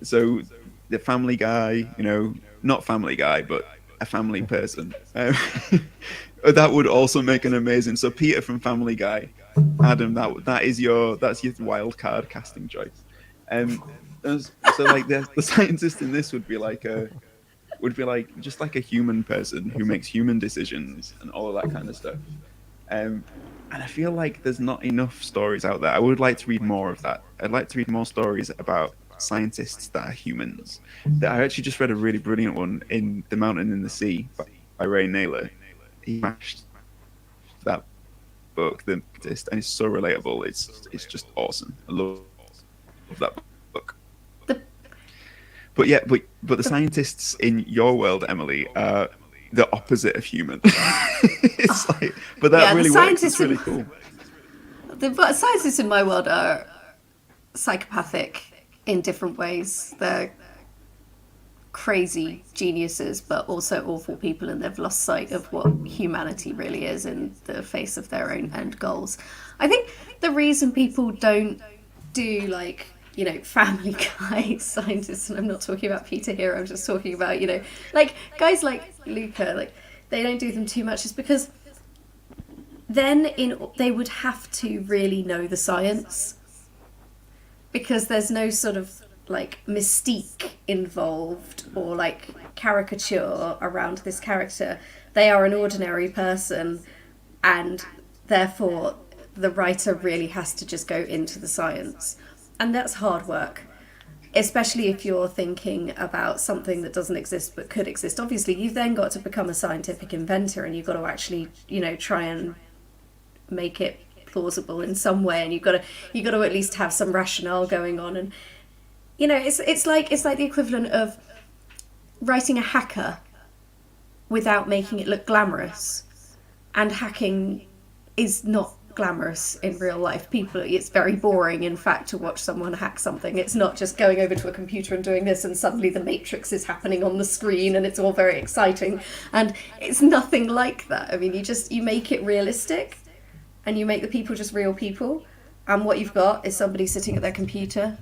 So the Family Guy, not Family Guy, but a family person. That would also make an amazing. So Peter from Family Guy, Adam, that's your wild card casting choice. So like the scientist in this would be like just like a human person who makes human decisions and all of that kind of stuff. And I feel like there's not enough stories out there. I would like to read more of that. I'd like to read more stories about scientists that are humans. I actually just read a really brilliant one in The Mountain in the Sea by Ray Naylor. He mashed that book, The Scientist, and it's so relatable. It's just awesome. I love that book. But the scientists in your world, Emily, are the opposite of human. It's like, but that really works. It's really cool. The scientists in my world are psychopathic in different ways. They're crazy geniuses, but also awful people, and they've lost sight of what humanity really is in the face of their own end goals. I think the reason people don't do like, Family Guy scientists, and I'm not talking about Peter here, I'm just talking about, like guys like Luca, like they don't do them too much, is because then they would have to really know the science, because there's no sort of like mystique involved or like caricature around this character. They are an ordinary person, and therefore the writer really has to just go into the science. And that's hard work, especially if you're thinking about something that doesn't exist but could exist. Obviously, you've then got to become a scientific inventor, and you've got to actually, try and make it plausible in some way, and you've got to at least have some rationale going on. And it's like the equivalent of writing a hacker without making it look glamorous. And hacking is not glamorous in real life. It's very boring, in fact, to watch someone hack something. It's not just going over to a computer and doing this and suddenly the Matrix is happening on the screen and it's all very exciting. And it's nothing like that. I mean, you make it realistic and you make the people just real people. And what you've got is somebody sitting at their computer.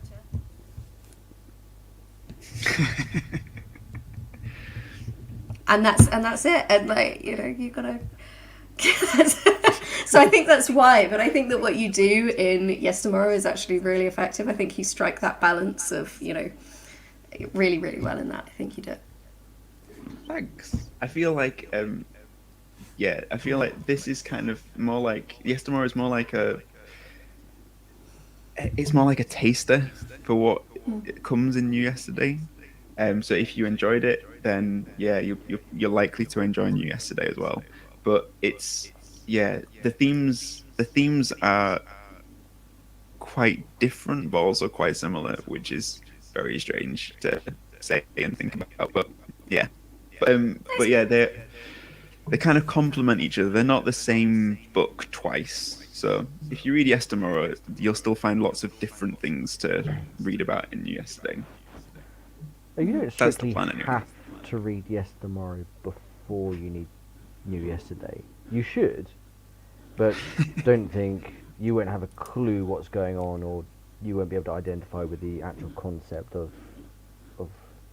And that's it. And like, you know, you gotta. So I think that's why. But I think that what you do in Yestermorrow is actually really effective. I think you strike that balance of, you know, really, really well in that. I think you do. Thanks. I feel like, I feel like this is kind of more like Yestermorrow is more like it's more like a taster for what comes in New Yesterday. So if you enjoyed it, then yeah, you're likely to enjoy New Yesterday as well. But it's the themes are quite different, but also quite similar, which is very strange to say and think about. But yeah, but yeah, they kind of complement each other. They're not the same book twice. So if you read Yestermorrow, you'll still find lots of different things to read about in New Yesterday. You don't That's the strictly plan anyway. have to read Yestermorrow before you need New Yesterday. You should, but don't think you won't have a clue what's going on, or you won't be able to identify with the actual concept of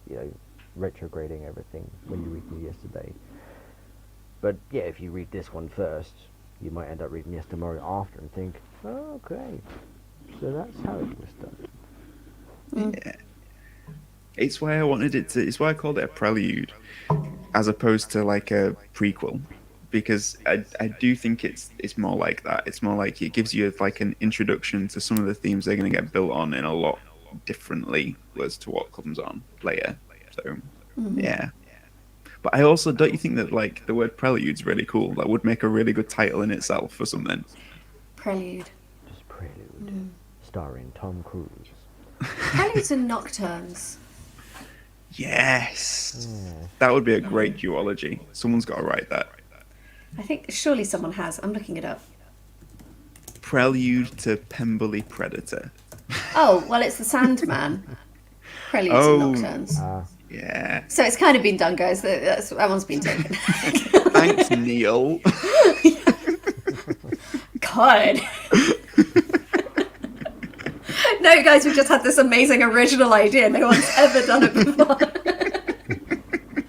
you know, retrograding everything when you read New Yesterday. But yeah, if you read this one first, you might end up reading Yestermorrow after and think, oh, okay, so that's how it was done. Yeah. It's why I wanted it to. It's why I called it a prelude, as opposed to like a prequel, because I do think it's more like that. It's more like it gives you like an introduction to some of the themes they're going to get built on in a lot differently as to what comes on later. So yeah. But I also don't you think that like the word prelude's really cool? That would make a really good title in itself for something. Prelude. Just Prelude, starring Tom Cruise. Preludes and nocturnes. Yes, that would be a great duology. Someone's got to write that. I think surely someone has. I'm looking it up. Prelude to Pemberley Predator. Oh, well, it's the Sandman. Preludes and nocturnes. Yeah. So it's kind of been done, guys. That one's been taken. Thanks, Neil. God. No, guys, we just had this amazing original idea. No one's ever done it before.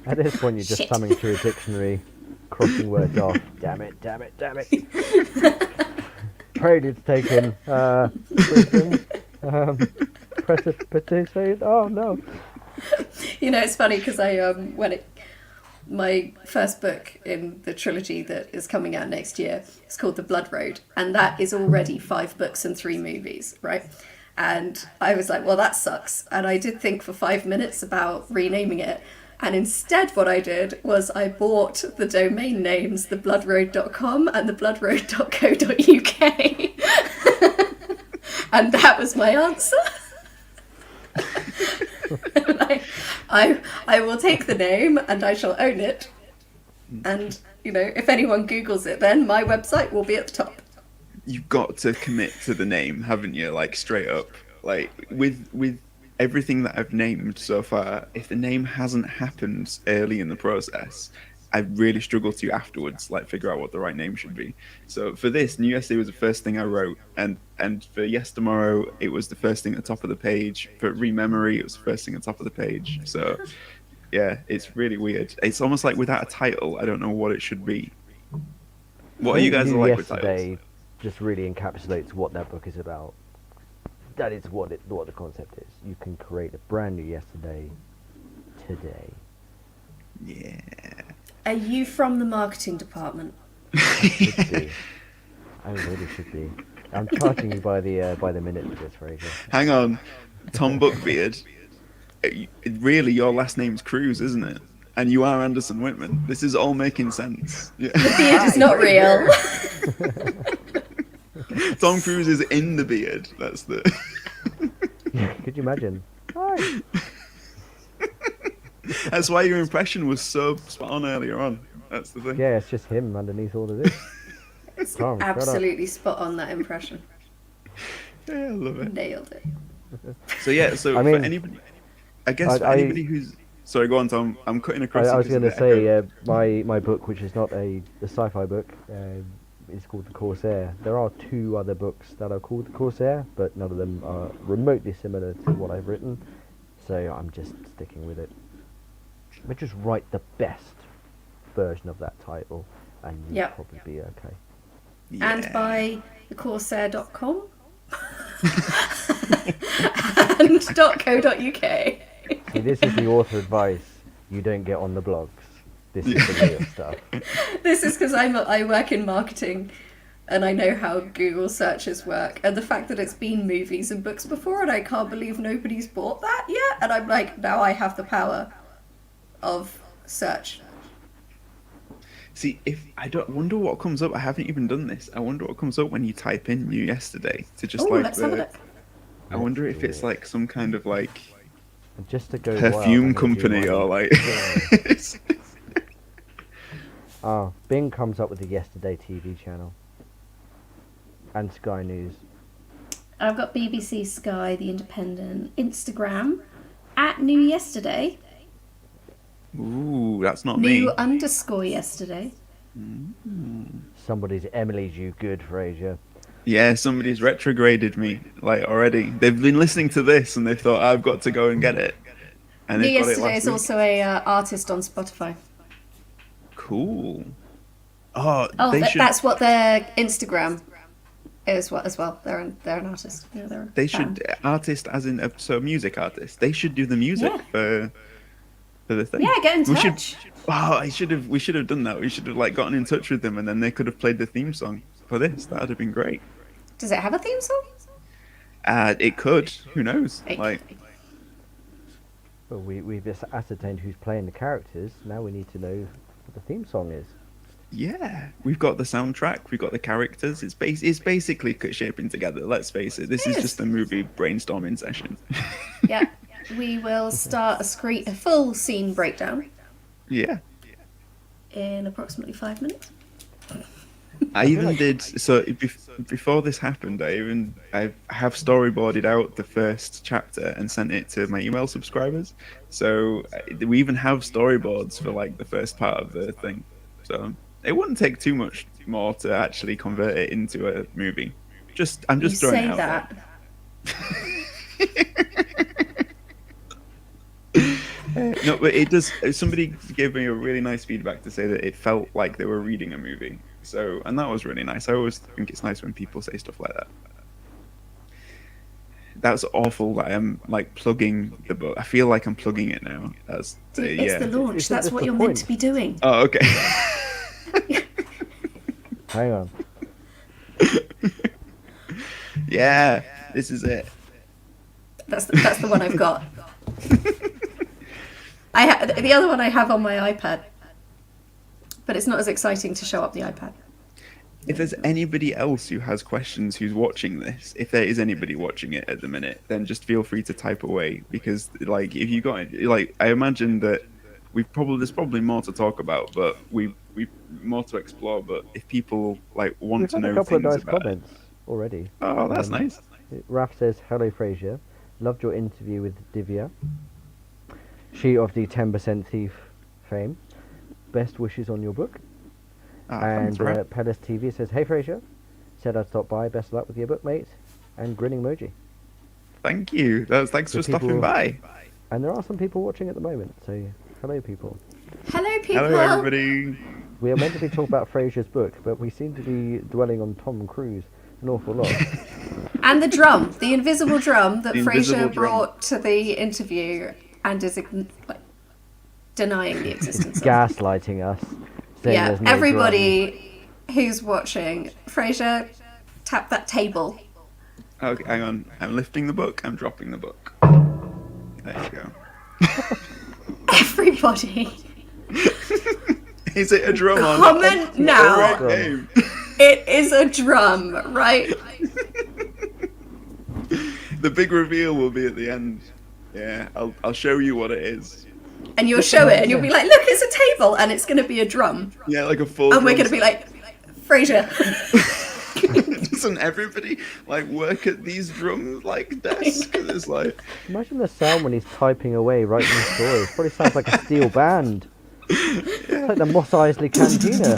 At this point, you're just thumbing through a dictionary, crossing words off. Damn it, damn it, damn it. Prelude's taken. Precipitation. Oh, no. You know, it's funny because my first book in the trilogy that is coming out next year is called The Blood Road, and that is already 5 books and 3 movies, right? And I was like, well, that sucks. And I did think for 5 minutes about renaming it. And instead what I did was I bought the domain names thebloodroad.com and thebloodroad.co.uk. And that was my answer. I will take the name and I shall own it. And, you know, if anyone Googles it, then my website will be at the top. You've got to commit to the name, haven't you? Like, straight up. Like, with everything that I've named so far, if the name hasn't happened early in the process, I really struggle to afterwards, like, figure out what the right name should be. So for this, New Yesterday was the first thing I wrote, and for Yestermorrow, it was the first thing at the top of the page. For Rememory, it was the first thing at the top of the page. So, yeah, it's really weird. It's almost like without a title, I don't know what it should be. What are you guys like with titles? Just really encapsulates what that book is about. That is what the concept is. You can create a brand new Yesterday today. Yeah. Are you from the marketing department? I should be. I really should be. I'm charging you by the minute for this, Frasier. Hang on, Tom Bookbeard. Really, your last name's Cruz, isn't it? And you are Anderson Whitman. This is all making sense. Yeah. The beard is not real. Tom Cruise is in the beard. That's the. Could you imagine? Hi. That's why your impression was so spot on earlier on. That's the thing. Yeah, it's just him underneath all of this. It's Tom, shut up. absolutely spot on, that impression. Yeah, I love it. Nailed it. So yeah, so I for mean, anybody, I guess for anybody who's sorry, go on, Tom. I'm cutting across. I you was 'cause of going to the echo. say, my book, which is not a sci-fi book, is called The Corsair. There are 2 other books that are called The Corsair, but none of them are remotely similar to what I've written, so I'm just sticking with it. But just write the best version of that title, and you'll Yep. probably be okay. Yeah. And by thecorsair.com and .co.uk. See, this is the author advice you don't get on the blogs. This is the real stuff. This is because I work in marketing and I know how Google searches work. And the fact that it's been movies and books before, and I can't believe nobody's bought that yet. And I'm like, now I have the power of search. See, if I don't wonder what comes up. I haven't even done this. I wonder what comes up when you type in "new yesterday" to just Oh, like let's have a look. I wonder if it's like some kind of like And just to go perfume wild, I'm gonna do company mine. or like. Bing comes up with the Yesterday TV channel. And Sky News. I've got BBC, Sky, The Independent, Instagram, @NewYesterday, Ooh, that's not me. _yesterday. Somebody's Emily's you good, Frasier. Yeah, somebody's retrograded me like already. They've been listening to this and they've thought I've got to go and get it. And New they've got it Yesterday last is week. also a artist on Spotify. Cool. Oh, Oh, they should. that's what their Instagram is. What as well? They're an artist. Yeah, they're a They band. should artist as in so music artist. They should do the music Yeah. for the thing. Yeah, get in We should. touch. Wow, we should have done that. We should have like gotten in touch with them and then they could have played the theme song for this. That would have been great. Does it have a theme song? It could. Who knows? It Like, could be. Well, we've just ascertained who's playing the characters. Now we need to know what the theme song is. yeah, we've got the soundtrack. We've got the characters. It's basically shaping together. Let's face it. This is Yes. just a movie brainstorming session. Yeah, we will start a full scene breakdown Yeah. in approximately 5 minutes. I even did so before this happened. I have storyboarded out the first chapter and sent it to my email subscribers. So we even have storyboards for like the first part of the thing. So it wouldn't take too much more to actually convert it into a movie. I'm just You throwing say it out that. there. No, but it does. Somebody gave me a really nice feedback to say that it felt like they were reading a movie. So, and that was really nice. I always think it's nice when people say stuff like that. That's awful that I'm like plugging the book. I feel like I'm plugging it now. That's It's yeah. the launch. Isn't That's this what the you're meant point? to be doing. Oh, okay. Hang on. Yeah, this is it. That's the one I've got. The other one I have on my iPad, but it's not as exciting to show up the iPad. If there's anybody else who has questions who's watching this, if there is anybody watching it at the minute, then just feel free to type away because, like, if you got it, like, I imagine that there's probably more to talk about, but we more to explore. But if people like want We've to had know a couple of things nice about comments already. it, oh, that's nice. Raf says, "Hello, Frasier. Loved your interview with Divya. She of the 10% Thief fame. Best wishes on your book." Thanks, And Raf. Palace TV says, "Hey, Frasier. Said I'd stop by. Best of luck with your book, mate." And grinning emoji. Thank you. Thanks So for stopping people- by. And there are some people watching at the moment, so hello, people. Hello, people. Hello, everybody. We are meant to be talking about Frasier's book, but we seem to be dwelling on Tom Cruise an awful lot. And the drum, the invisible drum that The invisible Frasier drum. brought to the interview and is like, denying the existence of. Gaslighting us. Saying Yeah, there's no everybody who's watching, Frasier, tap that table. Okay, hang on. I'm lifting the book. I'm dropping the book. There you go. Everybody, Is it a drum or not? comment now. Alright, Drum. game. It is a drum, right? The big reveal will be at the end. Yeah, I'll show you what it is. And you'll show it, and you'll be like, "Look, it's a table," and it's going to be a drum, Yeah, like a full. and we're drum going to be like, Frasier. Doesn't everybody like work at these drum like desks? It's like, Imagine the sound when he's typing away writing the story. It probably sounds like a steel band. It's like the Mos Eisley Cantina.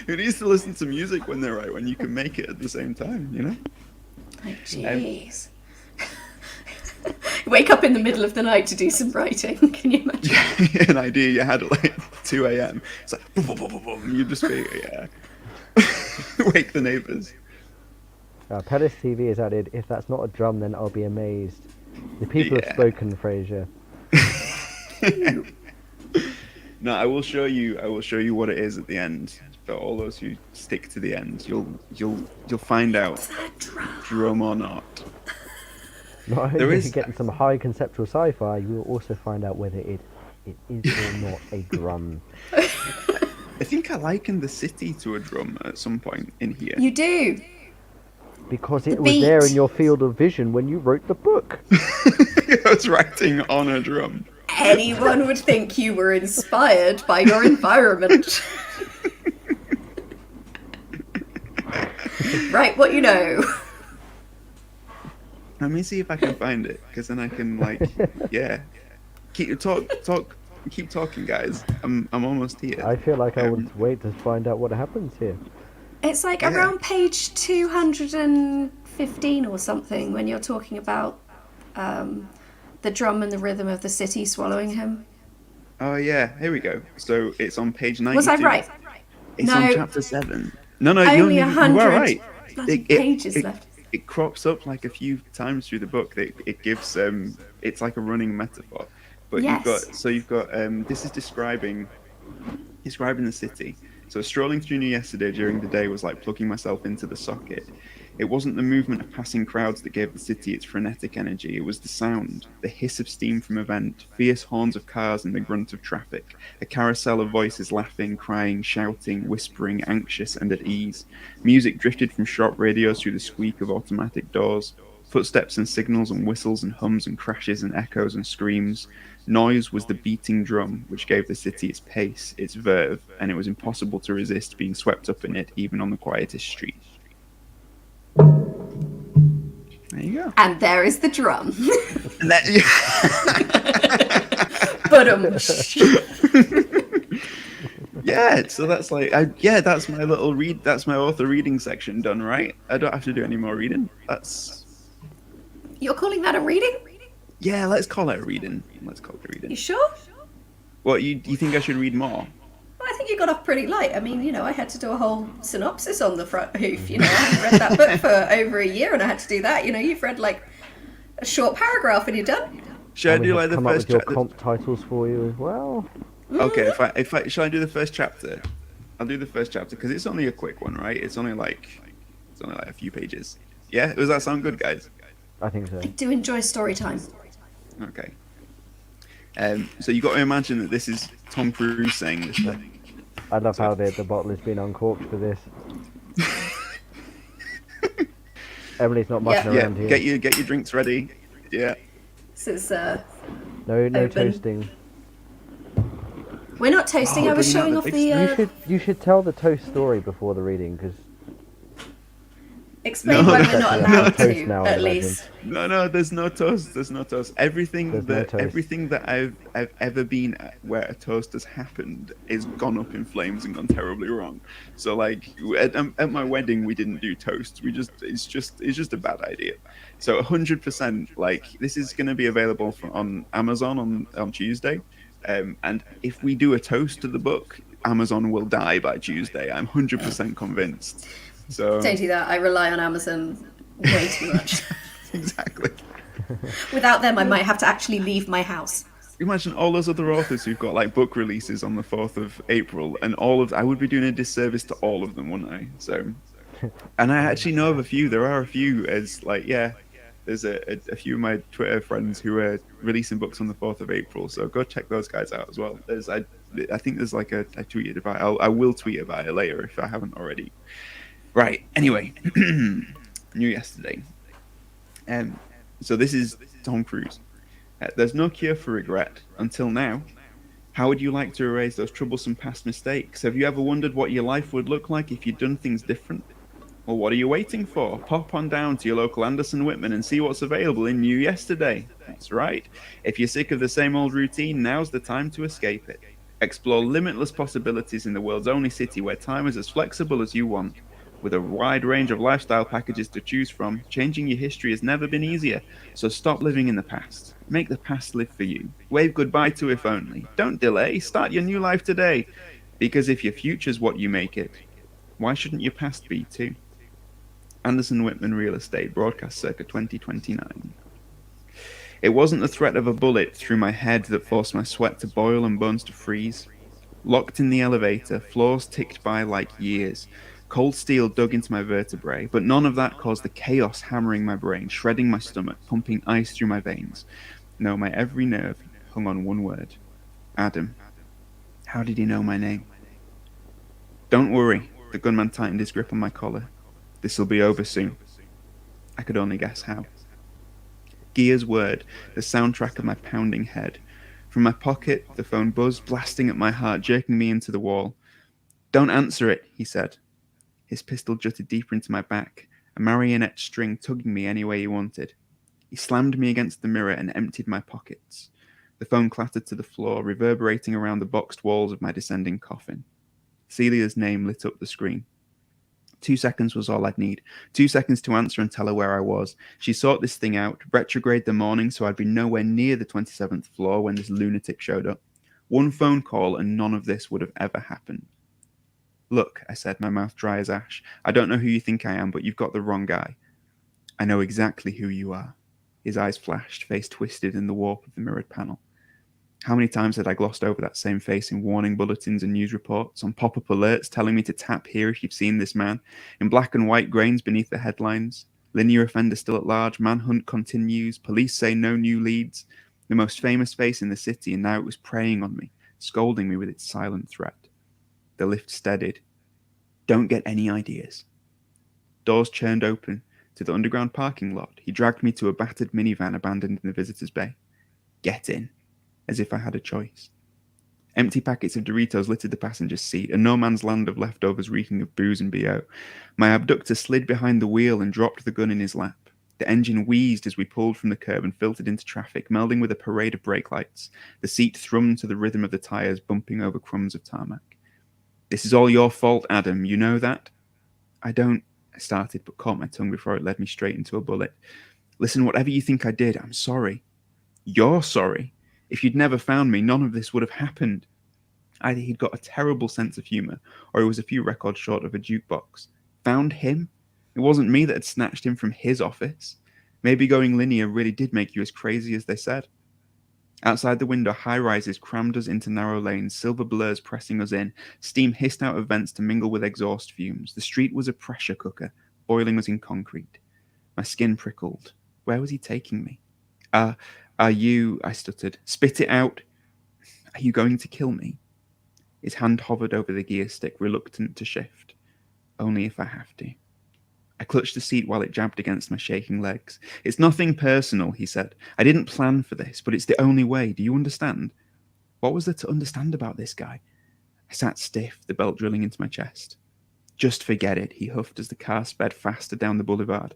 who needs to listen to music when they write when you can make it at the same time, you know? Like, jeez. Wake up in the middle of the night to do some writing. Can you imagine? An idea you had at like 2 a.m. It's like, boom, boom, boom, boom, boom. You just be, yeah. Wake the neighbours. Pettis TV has added, if that's not a drum, then I'll be amazed. The people have spoken, Frasier. No, I will show you what it is at the end. For all those who stick to the end, you'll find out, drum or not. Not only are you getting some high conceptual sci-fi, you will also find out whether it is or not a drum. I think I likened the city to a drum at some point in here. You do. Because it was there in your field of vision when you wrote the book. I was writing on a drum. Anyone would think you were inspired by your environment. Write what you know. Let me see if I can find it, because then I can keep talking, guys. I'm almost here. I feel like I would wait to find out what happens here. It's like around page 215 or something when you're talking about the drum and the rhythm of the city swallowing him. Oh yeah, here we go. So it's on page 92. Was I right? It's No. on chapter 7. No, Only you are 100 right. pages left. It crops up like a few times through the book. It gives it's like a running metaphor. But Yes. you've got this is describing the city. So strolling through New Yesterday during the day was like plugging myself into the socket. It wasn't the movement of passing crowds that gave the city its frenetic energy. It was the sound, the hiss of steam from a vent, fierce horns of cars and the grunt of traffic, a carousel of voices laughing, crying, shouting, whispering, anxious and at ease. Music drifted from shop radios through the squeak of automatic doors. Footsteps and signals and whistles and hums and crashes and echoes and screams. Noise was the beating drum, which gave the city its pace, its verve, and it was impossible to resist being swept up in it, even on the quietest street. There you go. And there is the drum. And that, yeah, so that's like, that's my little read. That's my author reading section done, right? I don't have to do any more reading. You're calling that a reading? Yeah, let's call it a reading. You sure? What, you think I should read more? Well, I think you got off pretty light. I mean, I had to do a whole synopsis on the front hoof. I haven't read that book for over a year and I had to do that. You've read like a short paragraph and you're done. Should I do like the come up first with your chapter? comp titles for you as well. Okay, if I shall I do the first chapter? I'll do the first chapter because it's only a quick one, right? It's only like a few pages. Yeah, does that sound good, guys? I think so. I do enjoy story time. Okay. So you got to imagine that this is Tom Cruise saying this thing. I love how the bottle has been uncorked for this. Emily's not mucking around here. Get your drinks ready. Yeah. This is No open. toasting. We're not toasting. I was bringing showing out off the the. You should tell the toast story before the reading because Explain No, why no, we're not no, allowed toast to, now, I at imagine. least. No, there's no toast. There's no toast. Everything that I've ever been at where a toast has happened is gone up in flames and gone terribly wrong. So like at my wedding we didn't do toast. It's just a bad idea. So 100% like this is going to be available on Amazon on Tuesday. And if we do a toast to the book, Amazon will die by Tuesday. I'm 100% convinced. So Don't do that. I rely on Amazon way too much. exactly. Without them, I might have to actually leave my house. Imagine all those other authors who've got like book releases on the 4th of April, and I would be doing a disservice to all of them, wouldn't I? So, and I actually know of a few. There are a few there's a few of my Twitter friends who are releasing books on the 4th of April. So go check those guys out as well. I think there's like I tweeted about it. I will tweet about it later if I haven't already. Right. Anyway, New Yesterday. So this is Tom Cruise. There's no cure for regret until now. How would you like to erase those troublesome past mistakes? Have you ever wondered what your life would look like if you'd done things different? Well, what are you waiting for? Pop on down to your local Anderson Whitman and see what's available in New Yesterday. That's right. If you're sick of the same old routine, now's the time to escape it. Explore limitless possibilities in the world's only city where time is as flexible as you want. With a wide range of lifestyle packages to choose from, changing your history has never been easier. So stop living in the past. Make the past live for you. Wave goodbye to if only. Don't delay. Start your new life today. Because if your future's what you make it, why shouldn't your past be too? Anderson Whitman Real Estate, broadcast circa 2029. It wasn't the threat of a bullet through my head that forced my sweat to boil and bones to freeze. Locked in the elevator, floors ticked by like years. Cold steel dug into my vertebrae, but none of that caused the chaos hammering my brain, shredding my stomach, pumping ice through my veins. No, my every nerve hung on one word. Adam. How did he know my name? Don't worry, the gunman tightened his grip on my collar. This'll be over soon. I could only guess how. Gear's word, the soundtrack of my pounding head. From my pocket, the phone buzzed, blasting at my heart, jerking me into the wall. Don't answer it, he said. His pistol jutted deeper into my back, a marionette string tugging me any way he wanted. He slammed me against the mirror and emptied my pockets. The phone clattered to the floor, reverberating around the boxed walls of my descending coffin. Celia's name lit up the screen. 2 seconds was all I'd need. 2 seconds to answer and tell her where I was. She sought this thing out, retrograde the morning so I'd be nowhere near the 27th floor when this lunatic showed up. One phone call and none of this would have ever happened. Look, I said, my mouth dry as ash. I don't know who you think I am, but you've got the wrong guy. I know exactly who you are. His eyes flashed, face twisted in the warp of the mirrored panel. How many times had I glossed over that same face in warning bulletins and news reports, on pop-up alerts telling me to tap here if you've seen this man, in black and white grains beneath the headlines, linear offender still at large, manhunt continues, police say no new leads, the most famous face in the city, and now it was preying on me, scolding me with its silent threat. The lift steadied. Don't get any ideas. Doors churned open to the underground parking lot. He dragged me to a battered minivan abandoned in the visitor's bay. Get in. As if I had a choice. Empty packets of Doritos littered the passenger's seat, a no man's land of leftovers reeking of booze and BO. My abductor slid behind the wheel and dropped the gun in his lap. The engine wheezed as we pulled from the curb and filtered into traffic, melding with a parade of brake lights. The seat thrummed to the rhythm of the tires, bumping over crumbs of tarmac. This is all your fault, Adam. You know that? I started, but caught my tongue before it led me straight into a bullet. Listen, whatever you think I did, I'm sorry. You're sorry. If you'd never found me, none of this would have happened. Either he'd got a terrible sense of humour, or he was a few records short of a jukebox. Found him? It wasn't me that had snatched him from his office. Maybe going linear really did make you as crazy as they said. Outside the window, high-rises crammed us into narrow lanes, silver blurs pressing us in, steam hissed out of vents to mingle with exhaust fumes. The street was a pressure cooker, boiling us in concrete. My skin prickled. Where was he taking me? Are you, I stuttered, spit it out. Are you going to kill me? His hand hovered over the gear stick, reluctant to shift. Only if I have to. I clutched the seat while it jabbed against my shaking legs. It's nothing personal, he said. I didn't plan for this, but it's the only way. Do you understand? What was there to understand about this guy? I sat stiff, the belt drilling into my chest. Just forget it, he huffed as the car sped faster down the boulevard.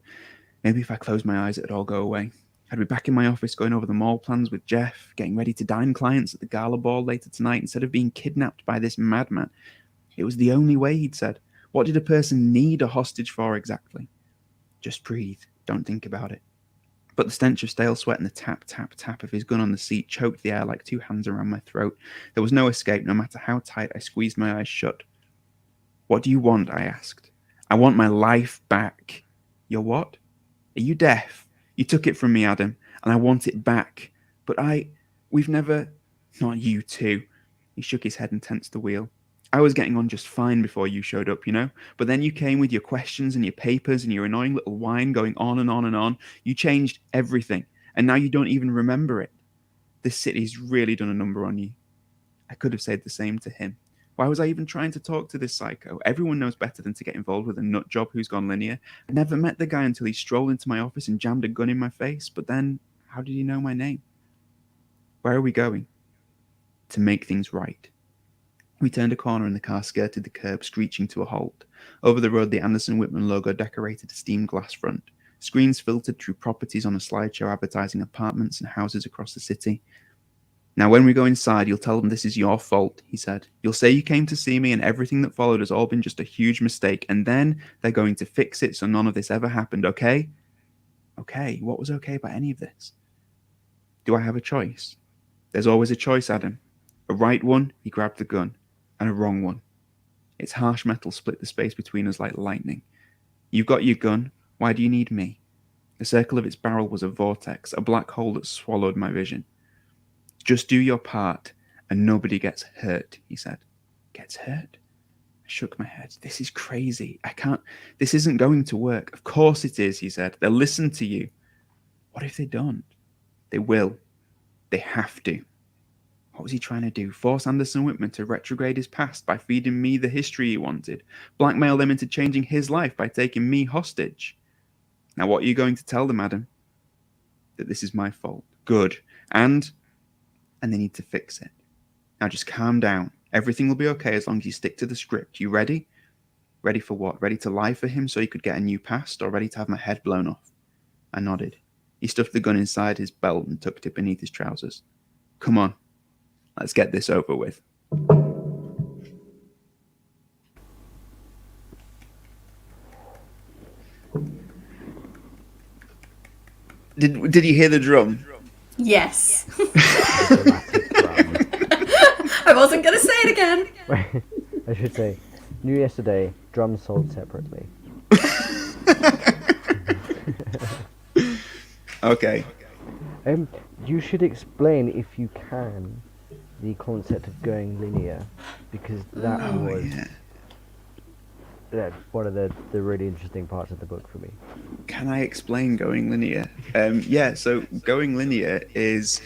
Maybe if I closed my eyes, it'd all go away. I'd be back in my office going over the mall plans with Jeff, getting ready to dine clients at the gala ball later tonight instead of being kidnapped by this madman. It was the only way, he'd said. What did a person need a hostage for exactly? Just breathe. Don't think about it. But the stench of stale sweat and the tap, tap, tap of his gun on the seat choked the air like two hands around my throat. There was no escape, no matter how tight I squeezed my eyes shut. What do you want? I asked. I want my life back. Your what? Are you deaf? You took it from me, Adam, and I want it back. But we've never... Not you too. He shook his head and tensed the wheel. I was getting on just fine before you showed up, you know? But then you came with your questions and your papers and your annoying little whine going on and on and on. You changed everything, and now you don't even remember it. This city's really done a number on you. I could have said the same to him. Why was I even trying to talk to this psycho? Everyone knows better than to get involved with a nut job who's gone linear. I never met the guy until he strolled into my office and jammed a gun in my face. But then, how did he know my name? Where are we going? to make things right. We turned a corner and the car skirted the curb, screeching to a halt. Over the road, the Anderson Whitman logo decorated a steamed glass front. Screens filtered through properties on a slideshow advertising apartments and houses across the city. Now, when we go inside, you'll tell them this is your fault, he said. You'll say you came to see me and everything that followed has all been just a huge mistake, and then they're going to fix it so none of this ever happened, okay? Okay, what was okay about any of this? Do I have a choice? There's always a choice, Adam. A right one, he grabbed the gun, and a wrong one. Its harsh metal split the space between us like lightning. You've got your gun. Why do you need me? The circle of its barrel was a vortex, a black hole that swallowed my vision. Just do your part, and nobody gets hurt, he said. Gets hurt? I shook my head. This is crazy. I can't. This isn't going to work. Of course it is, he said. They'll listen to you. What if they don't? They will. They have to. What was he trying to do? Force Anderson Whitman to retrograde his past by feeding me the history he wanted? Blackmail them into changing his life by taking me hostage? Now, what are you going to tell them, Adam? That this is my fault. Good. And they need to fix it. Now just calm down. Everything will be okay as long as you stick to the script. You ready? Ready for what? Ready to lie for him so he could get a new past, or ready to have my head blown off? I nodded. He stuffed the gun inside his belt and tucked it beneath his trousers. Come on. Let's get this over with. Did you hear the drum? Yes. I wasn't going to say it again. I should say, New Yesterday, drums sold separately. Okay. You should explain, if you can, the concept of going linear, because that was one of the really interesting parts of the book for me. Can I explain going linear? So going linear is,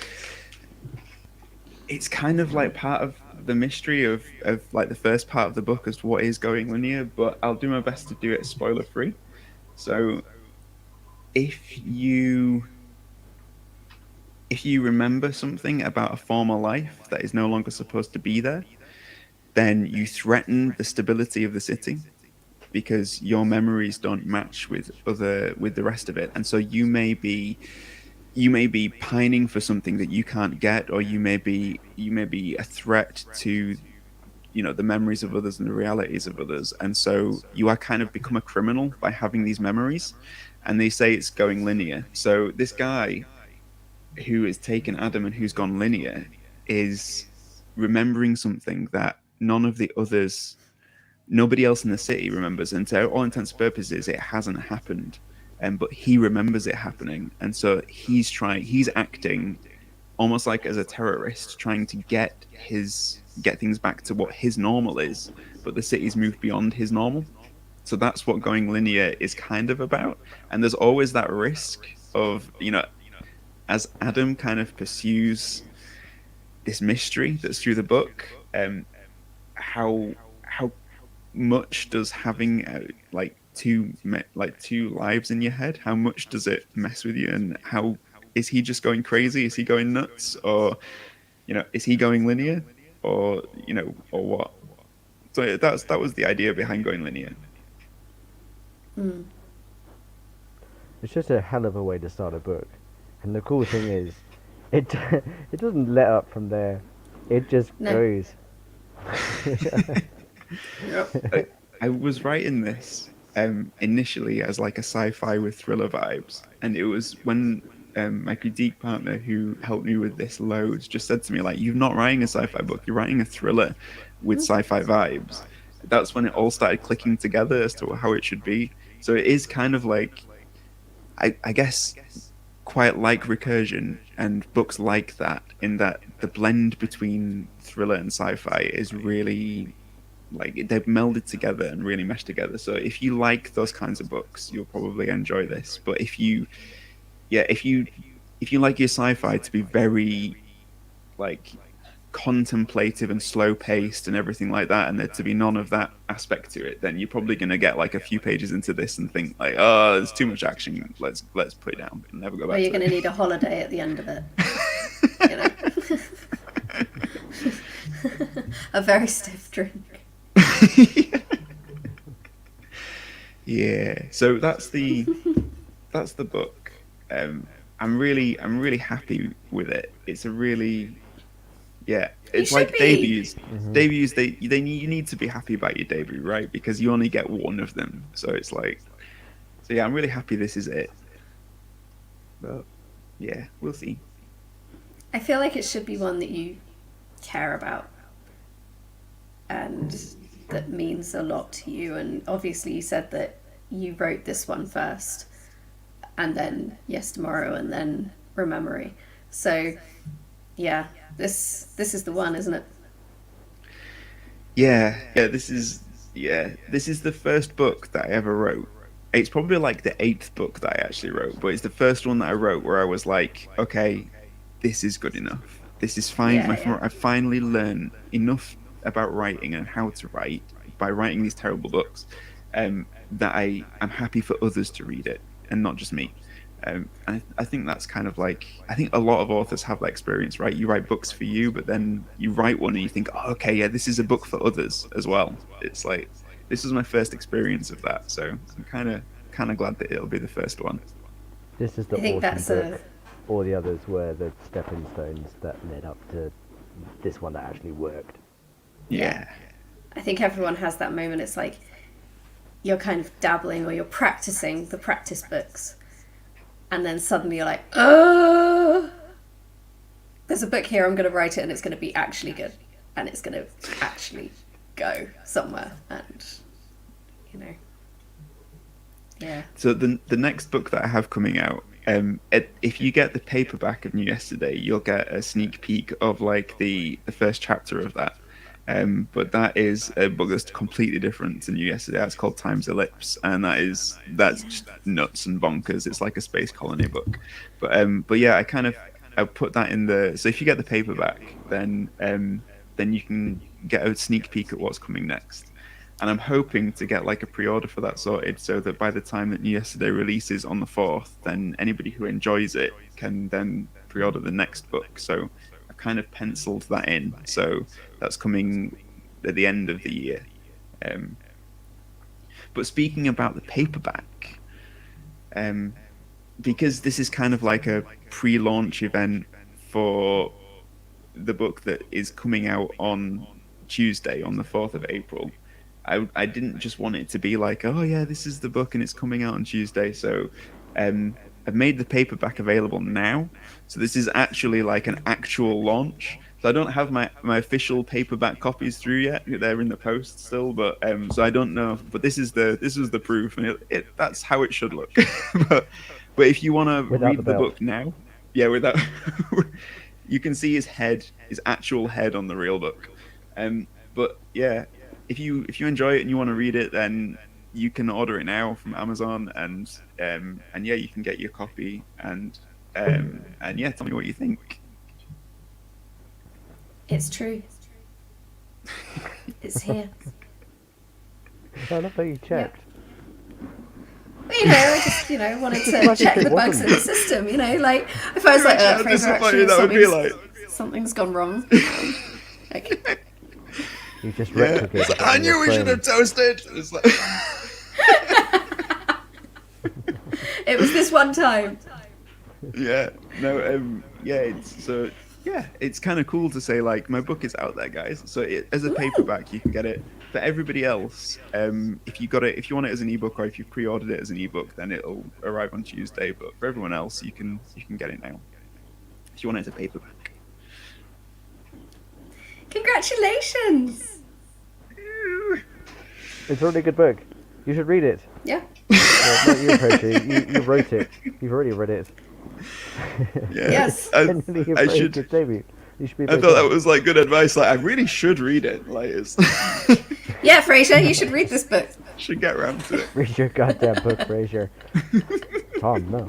it's kind of like part of the mystery of like the first part of the book as to what is going linear, but I'll do my best to do it spoiler free. So if you remember something about a former life that is no longer supposed to be there, then you threaten the stability of the city because your memories don't match with the rest of it. And so you may be pining for something that you can't get, or you may be a threat to, the memories of others and the realities of others. And so you are kind of become a criminal by having these memories. And they say it's going linear. So this guy who has taken Adam and who's gone linear is remembering something that nobody else in the city remembers, and to all intents and purposes it hasn't happened, but he remembers it happening. And so he's acting almost like as a terrorist, trying to get things back to what his normal is, but the city's moved beyond his normal. So that's what going linear is kind of about. And there's always that risk of, as Adam kind of pursues this mystery that's through the book, how much does having two lives in your head, how much does it mess with you, and how is he just going crazy? Is he going nuts, or is he going linear, or or what? So that was the idea behind going linear. It's just a hell of a way to start a book. And the cool thing is, it doesn't let up from there. It just goes. I was writing this initially as like a sci-fi with thriller vibes, and it was when my critique partner, who helped me with this loads, just said to me, like, you're not writing a sci-fi book, you're writing a thriller with sci-fi vibes. That's when it all started clicking together as to how it should be. So it is kind of like, I guess, quite like Recursion and books like that, in that the blend between thriller and sci-fi is really, like, they've melded together and really meshed together. So if you like those kinds of books, you'll probably enjoy this. But if you like your sci-fi to be very, like, contemplative and slow paced and everything like that, and there to be none of that aspect to it, then you're probably going to get like a few pages into this and think like, oh, there's too much action, let's put it down and never go back. Or you're going to need a holiday at the end of it. A very stiff drink. Yeah. So that's the book. I'm really happy with it. It's a really, yeah. It's should like be. debuts. Debuts. You need to be happy about your debut, right? Because you only get one of them. So it's like, so yeah, I'm really happy this is it. But yeah, we'll see. I feel like it should be one that you care about and that means a lot to you. And obviously you said that you wrote this one first and then Yestermorrow and then Rememory. So yeah, this is the one, isn't it? Yeah, this is the first book that I ever wrote. It's probably like the 8th book that I actually wrote, but it's the first one that I wrote where I was like, okay, this is good enough. This is fine. I finally learned enough about writing and how to write by writing these terrible books, that I'm happy for others to read it and not just me. And I think that's kind of like, I think a lot of authors have that experience, right? You write books for you, but then you write one and you think, oh, okay, yeah, this is a book for others as well. It's like, this was my first experience of that, so I'm kind of glad that it'll be the first one. This is the awesome book. All the others were the stepping stones that led up to this one that actually worked. Yeah. I think everyone has that moment. It's like you're kind of dabbling or you're practicing the practice books. And then suddenly you're like, oh, there's a book here, I'm going to write it and it's going to be actually good. And it's going to actually go somewhere. And, you know, yeah. So the next book that I have coming out, if you get the paperback of New Yesterday, you'll get a sneak peek of like the first chapter of that. But that is a book that's completely different to New Yesterday. It's called Time's Ellipse, and that's just nuts and bonkers. It's like a space colony book. But yeah, I put that in the. So if you get the paperback, then you can get a sneak peek at what's coming next. And I'm hoping to get like a pre-order for that sorted, so that by the time that New Yesterday releases on the 4th, then anybody who enjoys it can then pre-order the next book. So I've kind of penciled that in. So that's coming at the end of the year. But speaking about the paperback, because this is kind of like a pre-launch event for the book that is coming out on Tuesday, on the 4th of April, I didn't just want it to be like, oh yeah, this is the book and it's coming out on Tuesday. So I've made the paperback available now. So this is actually like an actual launch. So I don't have my official paperback copies through yet. They're in the post still, but so I don't know. But this was the proof, and that's how it should look. but if you want to read the book now, yeah, without you can see his actual head on the real book. But yeah, if you enjoy it and you want to read it, then you can order it now from Amazon, and yeah, you can get your copy, and yeah, tell me what you think. It's true. It's here. I love that you checked. Well, I just, wanted to check the bugs in the system, like, if I was like, Fraser, actually, something's gone wrong. Okay. You just replicated I knew we should have toasted! It's like... It was this one time. Yeah, no, it's kind of cool to say, like, my book is out there, guys. So as a paperback, you can get it. For everybody else, if you want it as an ebook, or if you pre-ordered it as an ebook, then it'll arrive on Tuesday. But for everyone else, you can get it now if you want it as a paperback. Congratulations! It's a really good book. You should read it. Yeah. Well, not you, Fraser. You wrote it. You've already read it. Yeah. Yes. I should. You should be. I thought that was like good advice. Like, I really should read it. Like, it's. Yeah, Fraser, you should read this book. Should get around to it. Read your goddamn book, Fraser. Tom, no.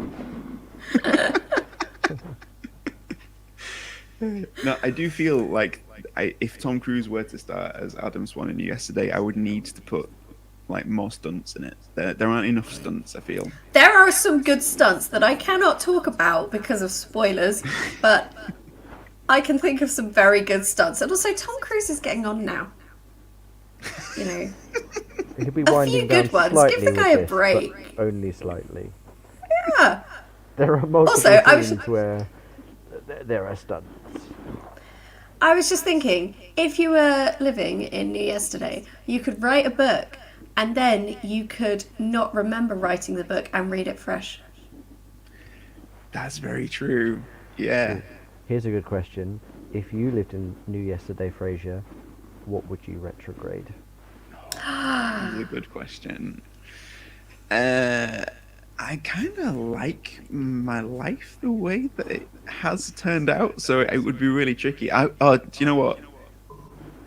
No, I do feel like if Tom Cruise were to star as Adam Swan in Yesterday, I would need to put like more stunts in it. There aren't enough stunts, I feel. There are some good stunts that I cannot talk about because of spoilers, but I can think of some very good stunts. And also, Tom Cruise is getting on now. You know, It could be a winding few down good ones. slightly Give the with guy a this, break. but only slightly. Yeah. There are multiple Also, I was- scenes where there are stunts. I was just thinking, if you were living in New Yesterday, you could write a book and then you could not remember writing the book and read it fresh. That's very true. Yeah. Here's a good question. If you lived in New Yesterday, Frasier, what would you retrograde? That's a good question. I kind of like my life the way that it has turned out, so it would be really tricky. Do you know what?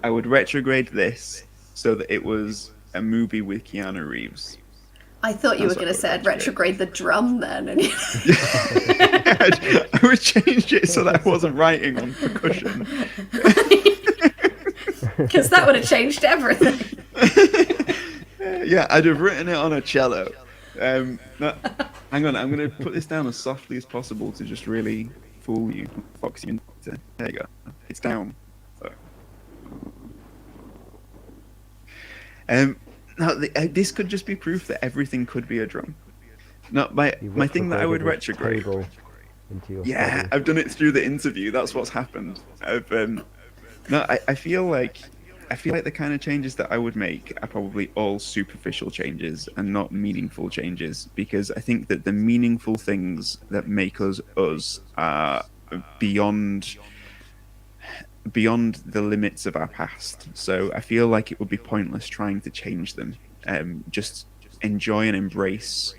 I would retrograde this so that it was a movie with Keanu Reeves. I thought you That's were going what to say I I'd would retrograde the drum then. And I would change it so that I wasn't writing on percussion. Because that would have changed everything. Yeah, I'd have written it on a cello. No, hang on, I'm going to put this down as softly as possible to just really fool you, fox you. There you go. It's down. So. Now, this could just be proof that everything could be a drum. No, my thing that I would retrograde. Into your Yeah, study. I've done it through the interview. That's what's happened. I feel like the kind of changes that I would make are probably all superficial changes and not meaningful changes, because I think that the meaningful things that make us us are beyond the limits of our past. So I feel like it would be pointless trying to change them. Just enjoy and embrace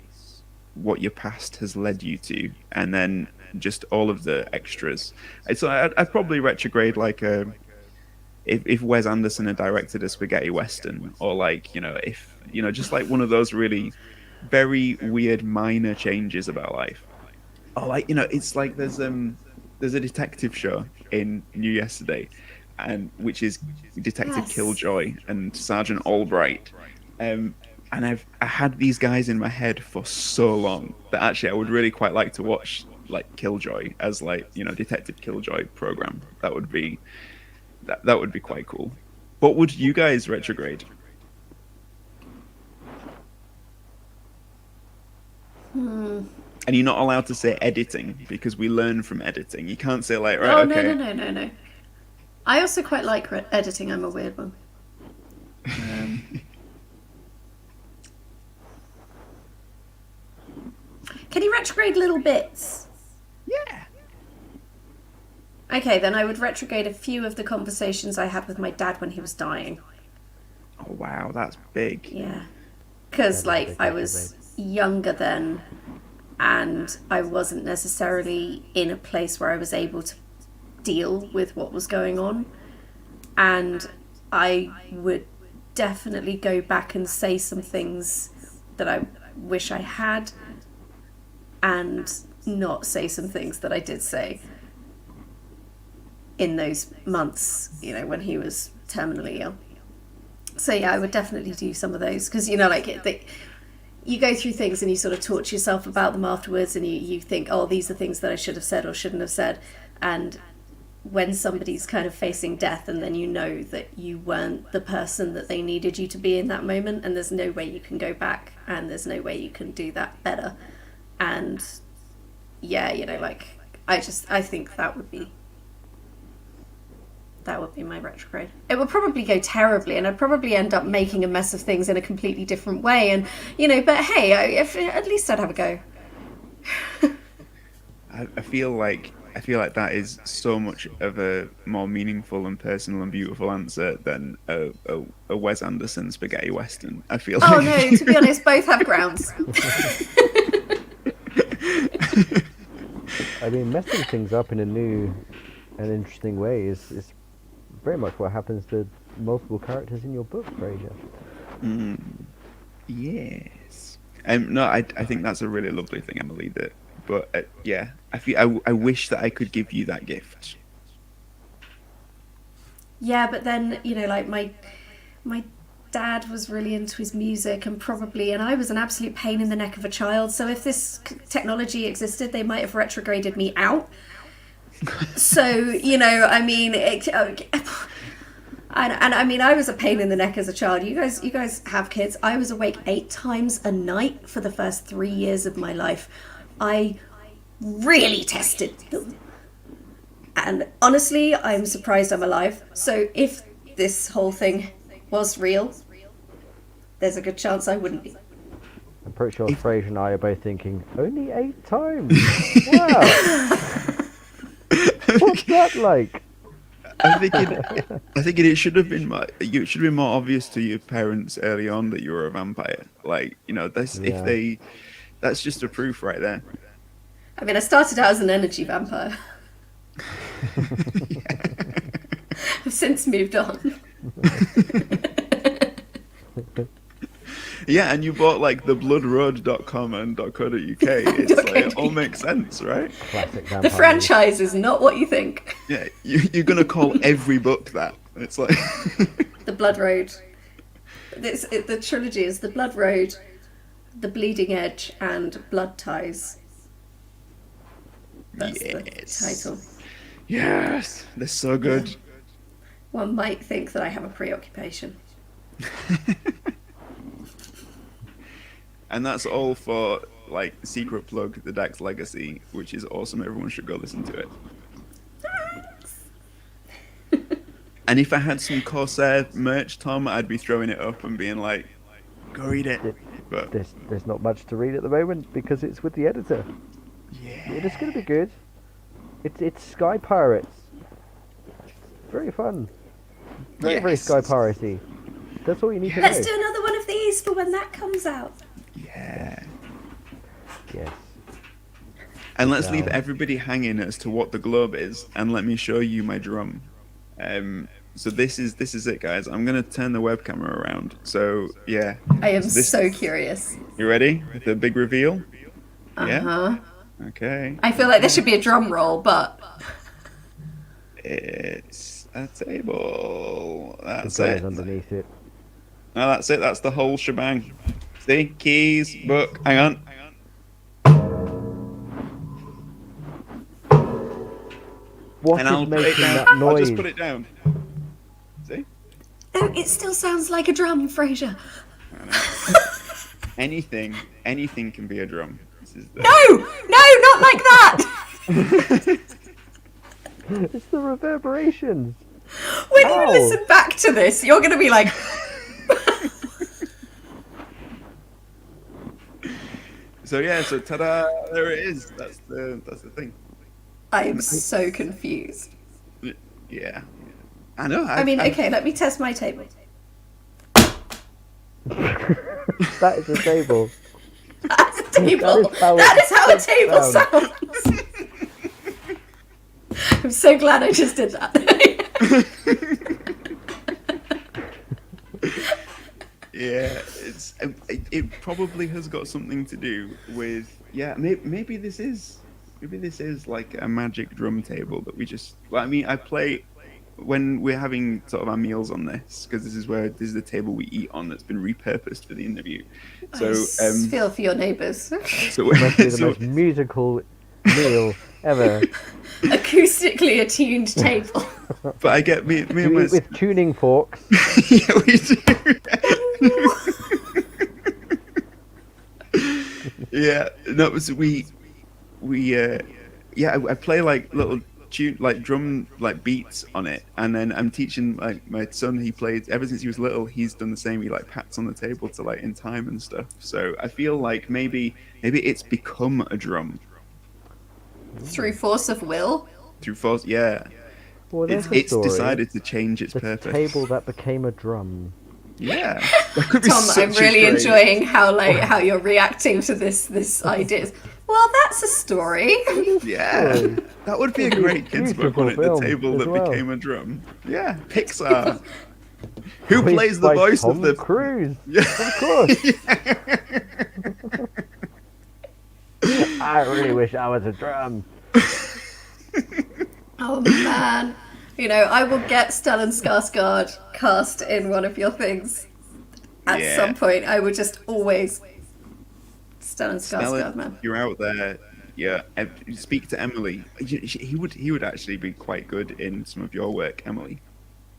what your past has led you to, and then just all of the extras. So I'd probably retrograde like if Wes Anderson had directed a spaghetti western, or like, if just like one of those really very weird minor changes about life. Or like, it's like there's a detective show in New Yesterday, and which is Detective Yes. Killjoy and Sergeant Albright. And I had these guys in my head for so long that actually I would really quite like to watch like Killjoy as like, Detective Killjoy program. That would be quite cool. What would you guys retrograde? And you're not allowed to say editing, because we learn from editing. You can't say like, right, Oh, okay. no. I also quite like editing. I'm a weird one. Can you retrograde little bits? Yeah. Okay, then I would retrograde a few of the conversations I had with my dad when he was dying. Oh wow, that's big. Yeah. Because, Yeah, like, big I was younger then, and I wasn't necessarily in a place where I was able to deal with what was going on. And I would definitely go back and say some things that I wish I had, and not say some things that I did say in those months, when he was terminally ill. So yeah, I would definitely do some of those, because you go through things and you sort of talk to yourself about them afterwards, and you think, oh, these are things that I should have said or shouldn't have said. And when somebody's kind of facing death, and then you know that you weren't the person that they needed you to be in that moment, and there's no way you can go back, and there's no way you can do that better. And yeah, I think that would be my retrograde. It would probably go terribly, and I'd probably end up making a mess of things in a completely different way. And but hey, at least I'd have a go. I feel like that is so much of a more meaningful and personal and beautiful answer than a Wes Anderson spaghetti western. I feel Oh like. no, to be honest, both have grounds. I mean, messing things up in a new and interesting way is very much what happens to multiple characters in your book, Frasier. Yes. No, I think that's a really lovely thing, Emily. But yeah, I wish that I could give you that gift. Yeah, but then like my dad was really into his music, and I was an absolute pain in the neck of a child. So if this technology existed, they might have retrograded me out. So, you know, I mean, and I mean, I was a pain in the neck as a child. You guys have kids. I was awake 8 times a night for the first 3 years of my life. I really tested them. And honestly, I'm surprised I'm alive. So if this whole thing was real, there's a good chance I wouldn't be. I'm pretty sure Frasier and I are both thinking, only 8 times? Wow! What's that like? I'm thinking it should have been it should have been more obvious to your parents early on that you were a vampire. Like, you know, that's that's just a proof right there. I mean, I started out as an energy vampire. I've since moved on. Yeah, and you bought like the bloodroad.com and .co.uk. It's like, it all makes sense, right? Classic vampire. The franchise is not what you think. Yeah, you're gonna call every book that. It's like The Blood Road. The trilogy is The Blood Road, The Bleeding Edge, and Blood Ties. That's the title. Yes, they're so good. One might think that I have a preoccupation. And that's all for like secret plug, the Dex Legacy, which is awesome. Everyone should go listen to it. And if I had some Corsair merch, Tom, I'd be throwing it up and being like, go read it. But There's not much to read at the moment because it's with the editor. yeah, It's going to be good. It's Sky Pirates. Very fun. Very Sky Piratey. That's all you need to know. Let's do another one of these for when that comes out. yeah. Yes. And let's leave Wow. everybody hanging as to what the globe is, and let me show you my drum. So this is it, guys. I'm gonna turn the web camera around. So yeah. I am this- so curious. You ready? The big reveal. Uh-huh. Okay. I feel like there should be a drum roll, but It's a table. The That's guys it. underneath it. No, that's it. That's the whole shebang. See, keys, book. Hang on. What And is I'll put it making down. that I'll noise? just put it down. See? oh, it still sounds like a drum, Frasier. Anything can be a drum. This is the... No, not like that. It's the reverberations. When Ow. you listen back to this, you're going to be like, So yeah, so ta-da! There it is. That's the thing. I am so confused. Yeah. I know. I mean, okay, let me test my table. That is a table. That's a table. That is how That is it how a table sounds. I'm so glad I just did that. Yeah, it probably has got something to do with maybe this is like a magic drum table that we just. Well, I mean, I play when we're having sort of our meals on this because this is the table we eat on that's been repurposed for the interview. So I feel for your neighbours. so, Must be the so most musical meal ever. Acoustically attuned table. but I get me and We my eat with tuning forks. yeah, we do. Yeah, no, so we I play like little tune like drum like beats on it, and then I'm teaching like my son. He plays ever since he was little. He's done the same. He like pats on the table to like in time and stuff. So I feel like maybe it's become a drum Through force of will. through force. Yeah, Well, there's a it's story. decided to change its The purpose. table that became a drum. Yeah, that could be Tom, such I'm a really great- enjoying how you're reacting to this idea. Well, that's a story. Yeah, that would be a great kids book on it. The Beautiful table film that as well. became a drum. Yeah, Pixar. Who Voiced plays the by voice Tom of the? Cruise? Yeah. Of course. I really wish I was a drum. Oh man. You know, I will get Stellan Skarsgård cast in one of your things. At some point, I would just always Stellan Skarsgård, man. You're out there. Yeah, speak to Emily. He would actually be quite good in some of your work, Emily.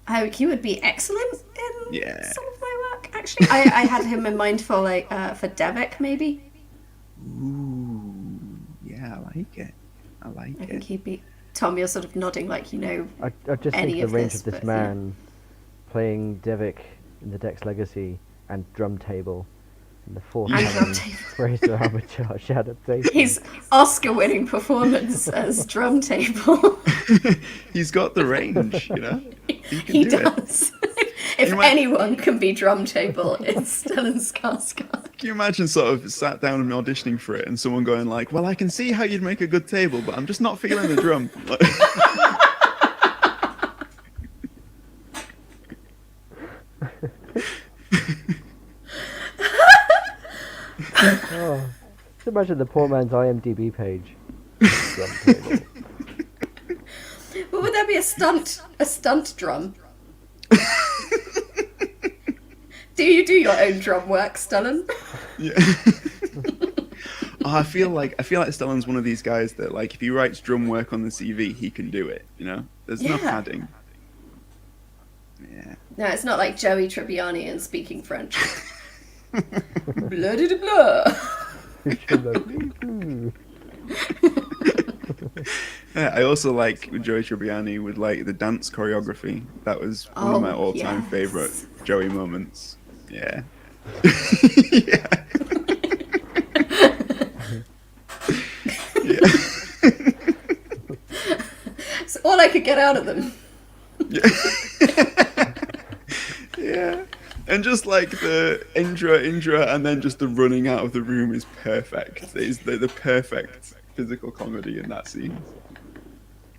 Oh, he would be excellent in Yeah. some of my work. Actually, I had him in mind for for Devik maybe. Ooh, yeah, I like it. I like I it. think he'd be. Tom, you're sort of nodding like you know. I just any think the of range this, of this but, man playing Devik in the Dex Legacy and drum table in the fourth And drum Alan table. Frasier Armitage adaptation. His Oscar-winning performance as drum table. He's got the range, you know. He can He do it. does. If You might- anyone can be drum table, it's Stellan Skarsgård. Can you imagine sort of sat down and auditioning for it, and someone going like, "Well, I can see how you'd make a good table, but I'm just not feeling the drum." Oh, just imagine the poor man's IMDb page. Drum table. But would there be a stunt drum? Do you do your own drum work, Stellan? Yeah. Oh, I feel like Stellan's one of these guys that, like, if he writes drum work on the CV, he can do it. You know, there's no Yeah. padding. Yeah. No, it's not like Joey Tribbiani in Speaking French. Blah de blah. Yeah, I also like Joey Tribbiani with like the dance choreography. That was one of my Oh, all-time yes. favorite Joey moments. Yeah. Yeah. Yeah. It's all I could get out of them. Yeah. Yeah. And just like the intro, and then just the running out of the room is perfect. It's the perfect physical comedy in that scene.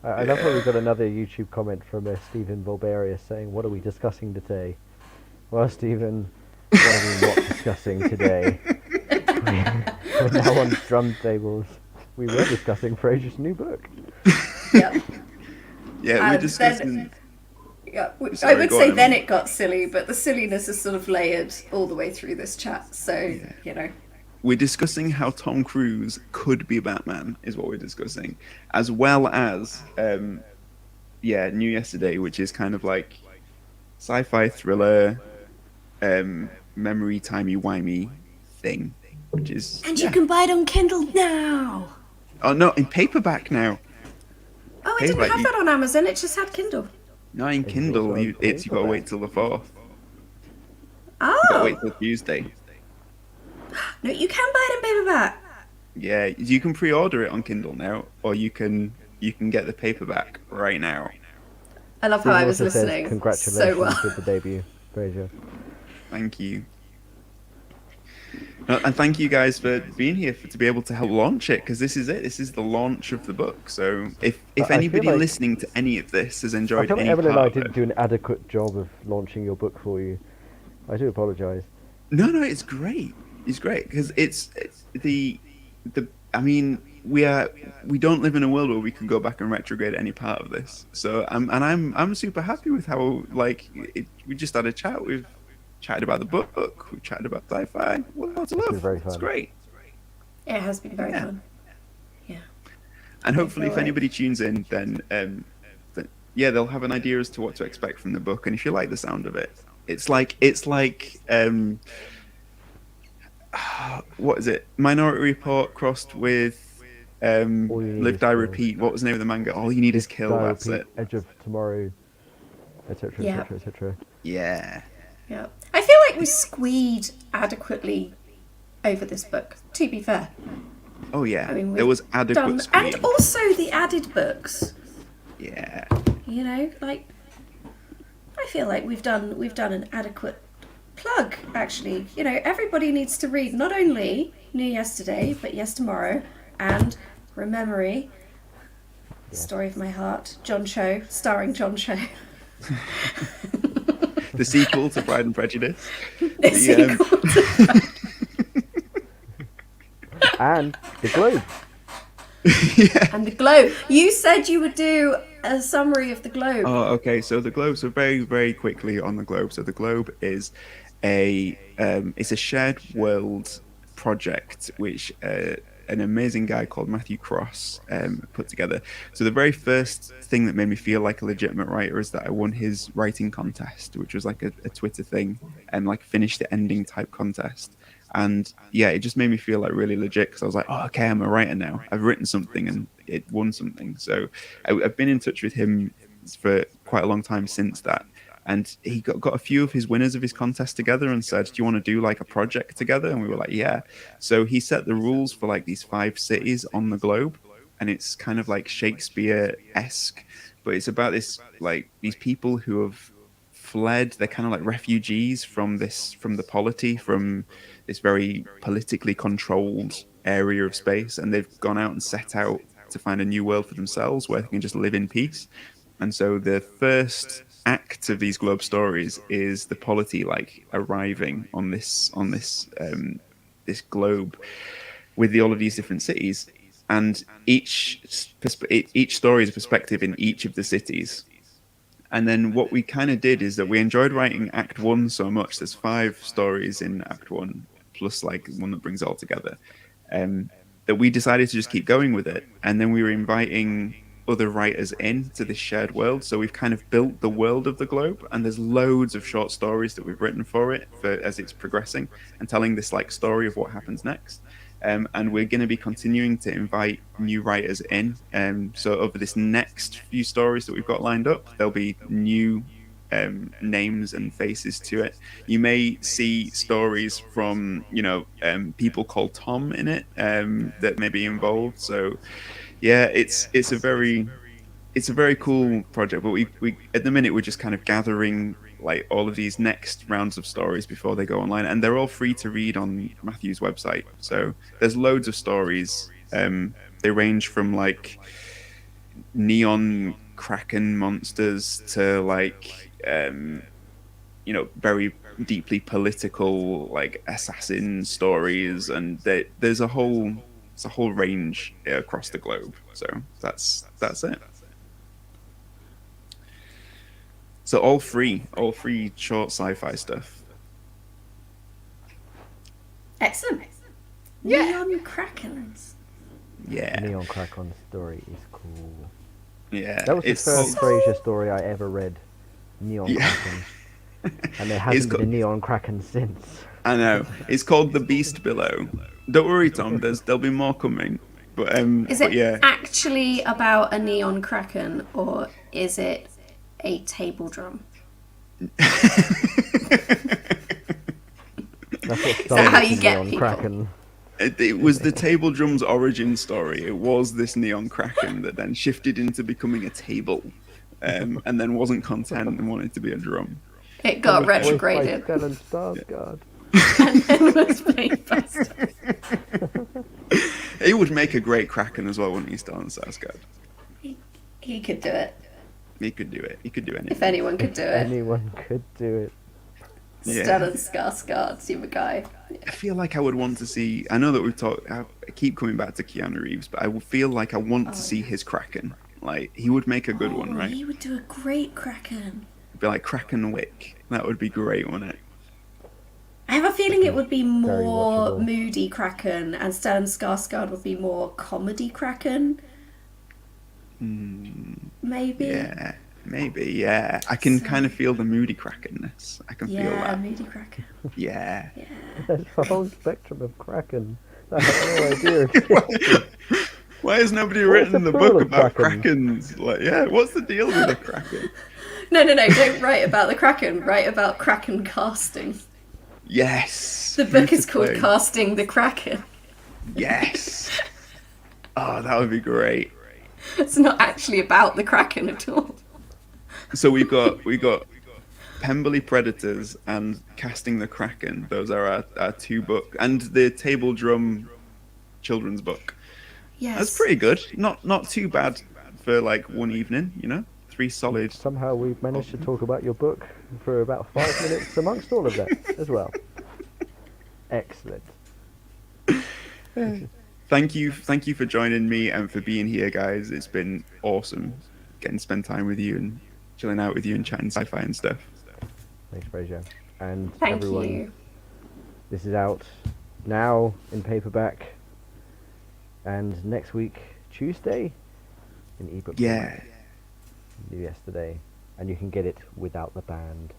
I love how we got another YouTube comment from Stephen Bulbarius saying, "What are we discussing today?" Well, Stephen, what are we not discussing today? We're now on drum tables. We were discussing Frasier's new book. Yeah. Yeah, we're And discussing. Yeah, I Sorry, would go say on, then Emily. it got silly, but the silliness is sort of layered all the way through this chat. So, you know. We're discussing how Tom Cruise could be Batman, is what we're discussing, as well as, New Yesterday, which is kind of like sci-fi thriller, memory timey-wimey thing, which is. And yeah. you can buy it on Kindle now. Oh no, in paperback now. Oh, I Hey, didn't like have you- that on Amazon. It just had Kindle. No, in It's Kindle, also you on got to wait till the 4th. You got to Oh, wait till Tuesday. no, you can buy it in paperback. Yeah, you can pre-order it on Kindle now, or you can get the paperback right now. I love how Stephen I was also says, listening "Congratulations so well. with the debut, Frasier." Thank you. And thank you guys for being here to be able to help launch it, because this is it. This is the launch of the book. So if I feel anybody like- listening to any of this has I enjoyed feel like any Evan and I part of didn't it, do an adequate job of launching your book for you. I do apologise. no, it's great. It's great because it's the. I mean, we don't live in a world where we can go back and retrograde any part of this. So I'm super happy with how we just had a chat. We've chatted about the book. We've chatted about sci-fi. Lots of It's been love. very It's fun. great. It has been very Yeah. fun. Yeah. And hopefully, if feel like- anybody tunes in, then they'll have an idea as to what to expect from the book. And if you like the sound of it, it's like what is it? Minority Report crossed with All You Need Live, Is Die, Kill. Repeat. What was the name of the manga? All You Need Is Kill. Die, That's Repeat, it. Edge of Tomorrow, etc., Yeah. etc., etc. Yeah. Yeah. I feel like we squeed adequately over this book, to be fair. Oh yeah. I mean, There was adequate done, speed. and also the added books. Yeah. You know, like I feel like we've done an adequate plug. Actually, you know, everybody needs to read not only New Yesterday, but Yestermorrow and Rememory. Story of My Heart, John Cho, starring John Cho. The sequel to Pride and Prejudice. The sequel to- And the Globe. Yeah. and the Globe. You said you would do a summary of the Globe. Oh, okay. So the Globe. So very, very quickly on the Globe. So the Globe is it's a shared world project which an amazing guy called Matthew Cross put together. So the very first thing that made me feel like a legitimate writer is that I won his writing contest, which was like a Twitter thing, and like finish the ending type contest. And yeah, it just made me feel like really legit, because I was like, oh, okay, I'm a writer now. I've written something and it won something. So I've been in touch with him for quite a long time since that. And he got a few of his winners of his contest together and said, do you want to do like a project together? And we were like, yeah. So he set the rules for like these 5 cities on the globe. And it's kind of like Shakespeare-esque, but it's about this, like, these people who have fled. They're kind of like refugees from the polity, from this very politically controlled area of space. And they've gone out and set out to find a new world for themselves where they can just live in peace. And so the first act of these globe stories is the polity like arriving on this globe with all of these different cities, and each story is a perspective in each of the cities. And then what we kind of did is that we enjoyed writing Act 1 so much. There's 5 stories in Act 1 plus like one that brings it all together, that we decided to just keep going with it. And then we were inviting other writers into this shared world. So we've kind of built the world of the globe, and there's loads of short stories that we've written for it as it's progressing and telling this like story of what happens next. And we're going to be continuing to invite new writers in. So over this next few stories that we've got lined up, there'll be new names and faces to it. You may see stories from, people called Tom in it that may be involved. So yeah, it's a very cool project. But we at the minute we're just kind of gathering like all of these next rounds of stories before they go online, and they're all free to read on Matthew's website. So there's loads of stories. They range from like neon kraken monsters to like very deeply political like assassin stories, and there's a whole range across the globe. So that's it. So all free short sci-fi stuff. Excellent. Neon Krakens. Yeah. Neon Kraken story is cool. Yeah. That was the first Frasier story I ever read. Neon Kraken. And there hasn't been a Neon Kraken since. I know. It's called The Beast Below. Don't worry, Tom. There'll be more coming. But is it actually about a neon kraken, or is it a table drum? That's how you get Neon people. Kraken. It was the table drum's origin story. It was this neon kraken that then shifted into becoming a table, and then wasn't content and wanted to be a drum. It got retrograded. Stellan Skarsgård. And then was made busted. He would make a great kraken as well, wouldn't he, Stellan Skarsgård? He could do it. He could do it. He could do anything. If anyone could do it. Anyone could do it. Yeah. Stellan Skarsgård, you guy. I feel like I would want to see. I know that we've talked. I keep coming back to Keanu Reeves, but I would feel like I want to see his kraken. Like he would make a good one, right? He would do a great kraken. It'd be like Kraken Wick. That would be great, wouldn't it? I have a feeling it would be more moody Kraken, and Stellan Skarsgård would be more comedy Kraken. Maybe. Yeah, maybe. Yeah, I can kind of feel the moody Krakenness. I can feel that. Yeah, moody Kraken. Yeah. There's a whole spectrum of Kraken. I have no idea. Why has nobody written the book about Krakens? Like, yeah, what's the deal with the Kraken? No, don't write about the Kraken. Write about Kraken casting. Yes. The book is called Casting the Kraken. Yes. Oh, that would be great. It's not actually about the Kraken at all. So we got Pemberley Predators and Casting the Kraken. Those are our 2 books, and the Table Drum children's book. Yes. That's pretty good. Not too bad for like one evening, 3 solid. Somehow we've managed to talk about your book for about 5 minutes amongst all of that as well. Excellent. Thank you for joining me and for being here, guys. It's been awesome getting to spend time with you and chilling out with you and chatting sci-fi and stuff. Thanks, Frasier. And Thank everyone, you. this is out now in paperback. And next week, Tuesday, an ebook. Yeah. New yesterday, and you can get it without the band.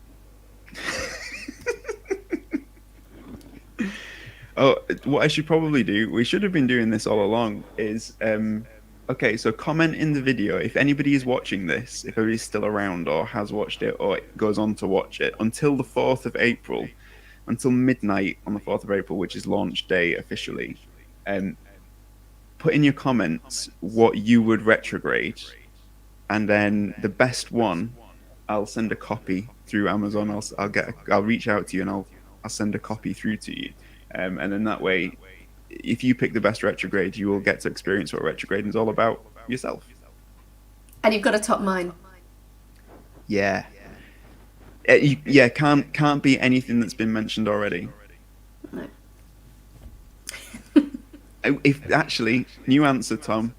Oh, what I should probably do, we should have been doing this all along, is okay, so comment in the video if anybody is watching this, if anybody's still around or has watched it or goes on to watch it until the 4th of April, until midnight on the 4th of April, which is launch day officially. Put in your comments what you would retrograde, and then the best one, I'll send a copy through Amazon. I'll reach out to you and I'll send a copy through to you. And then that way, if you pick the best retrograde, you will get to experience what retrograding is all about yourself. And you've got to top mine. Yeah. Can't be anything that's been mentioned already. No. If actually, new answer, Tom,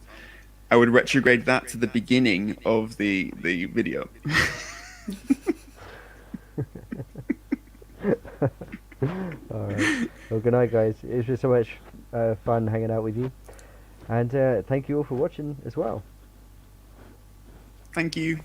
I would retrograde that to the beginning of the video. Alright. Well, good night, guys. It's been so much fun hanging out with you. And thank you all for watching as well. Thank you.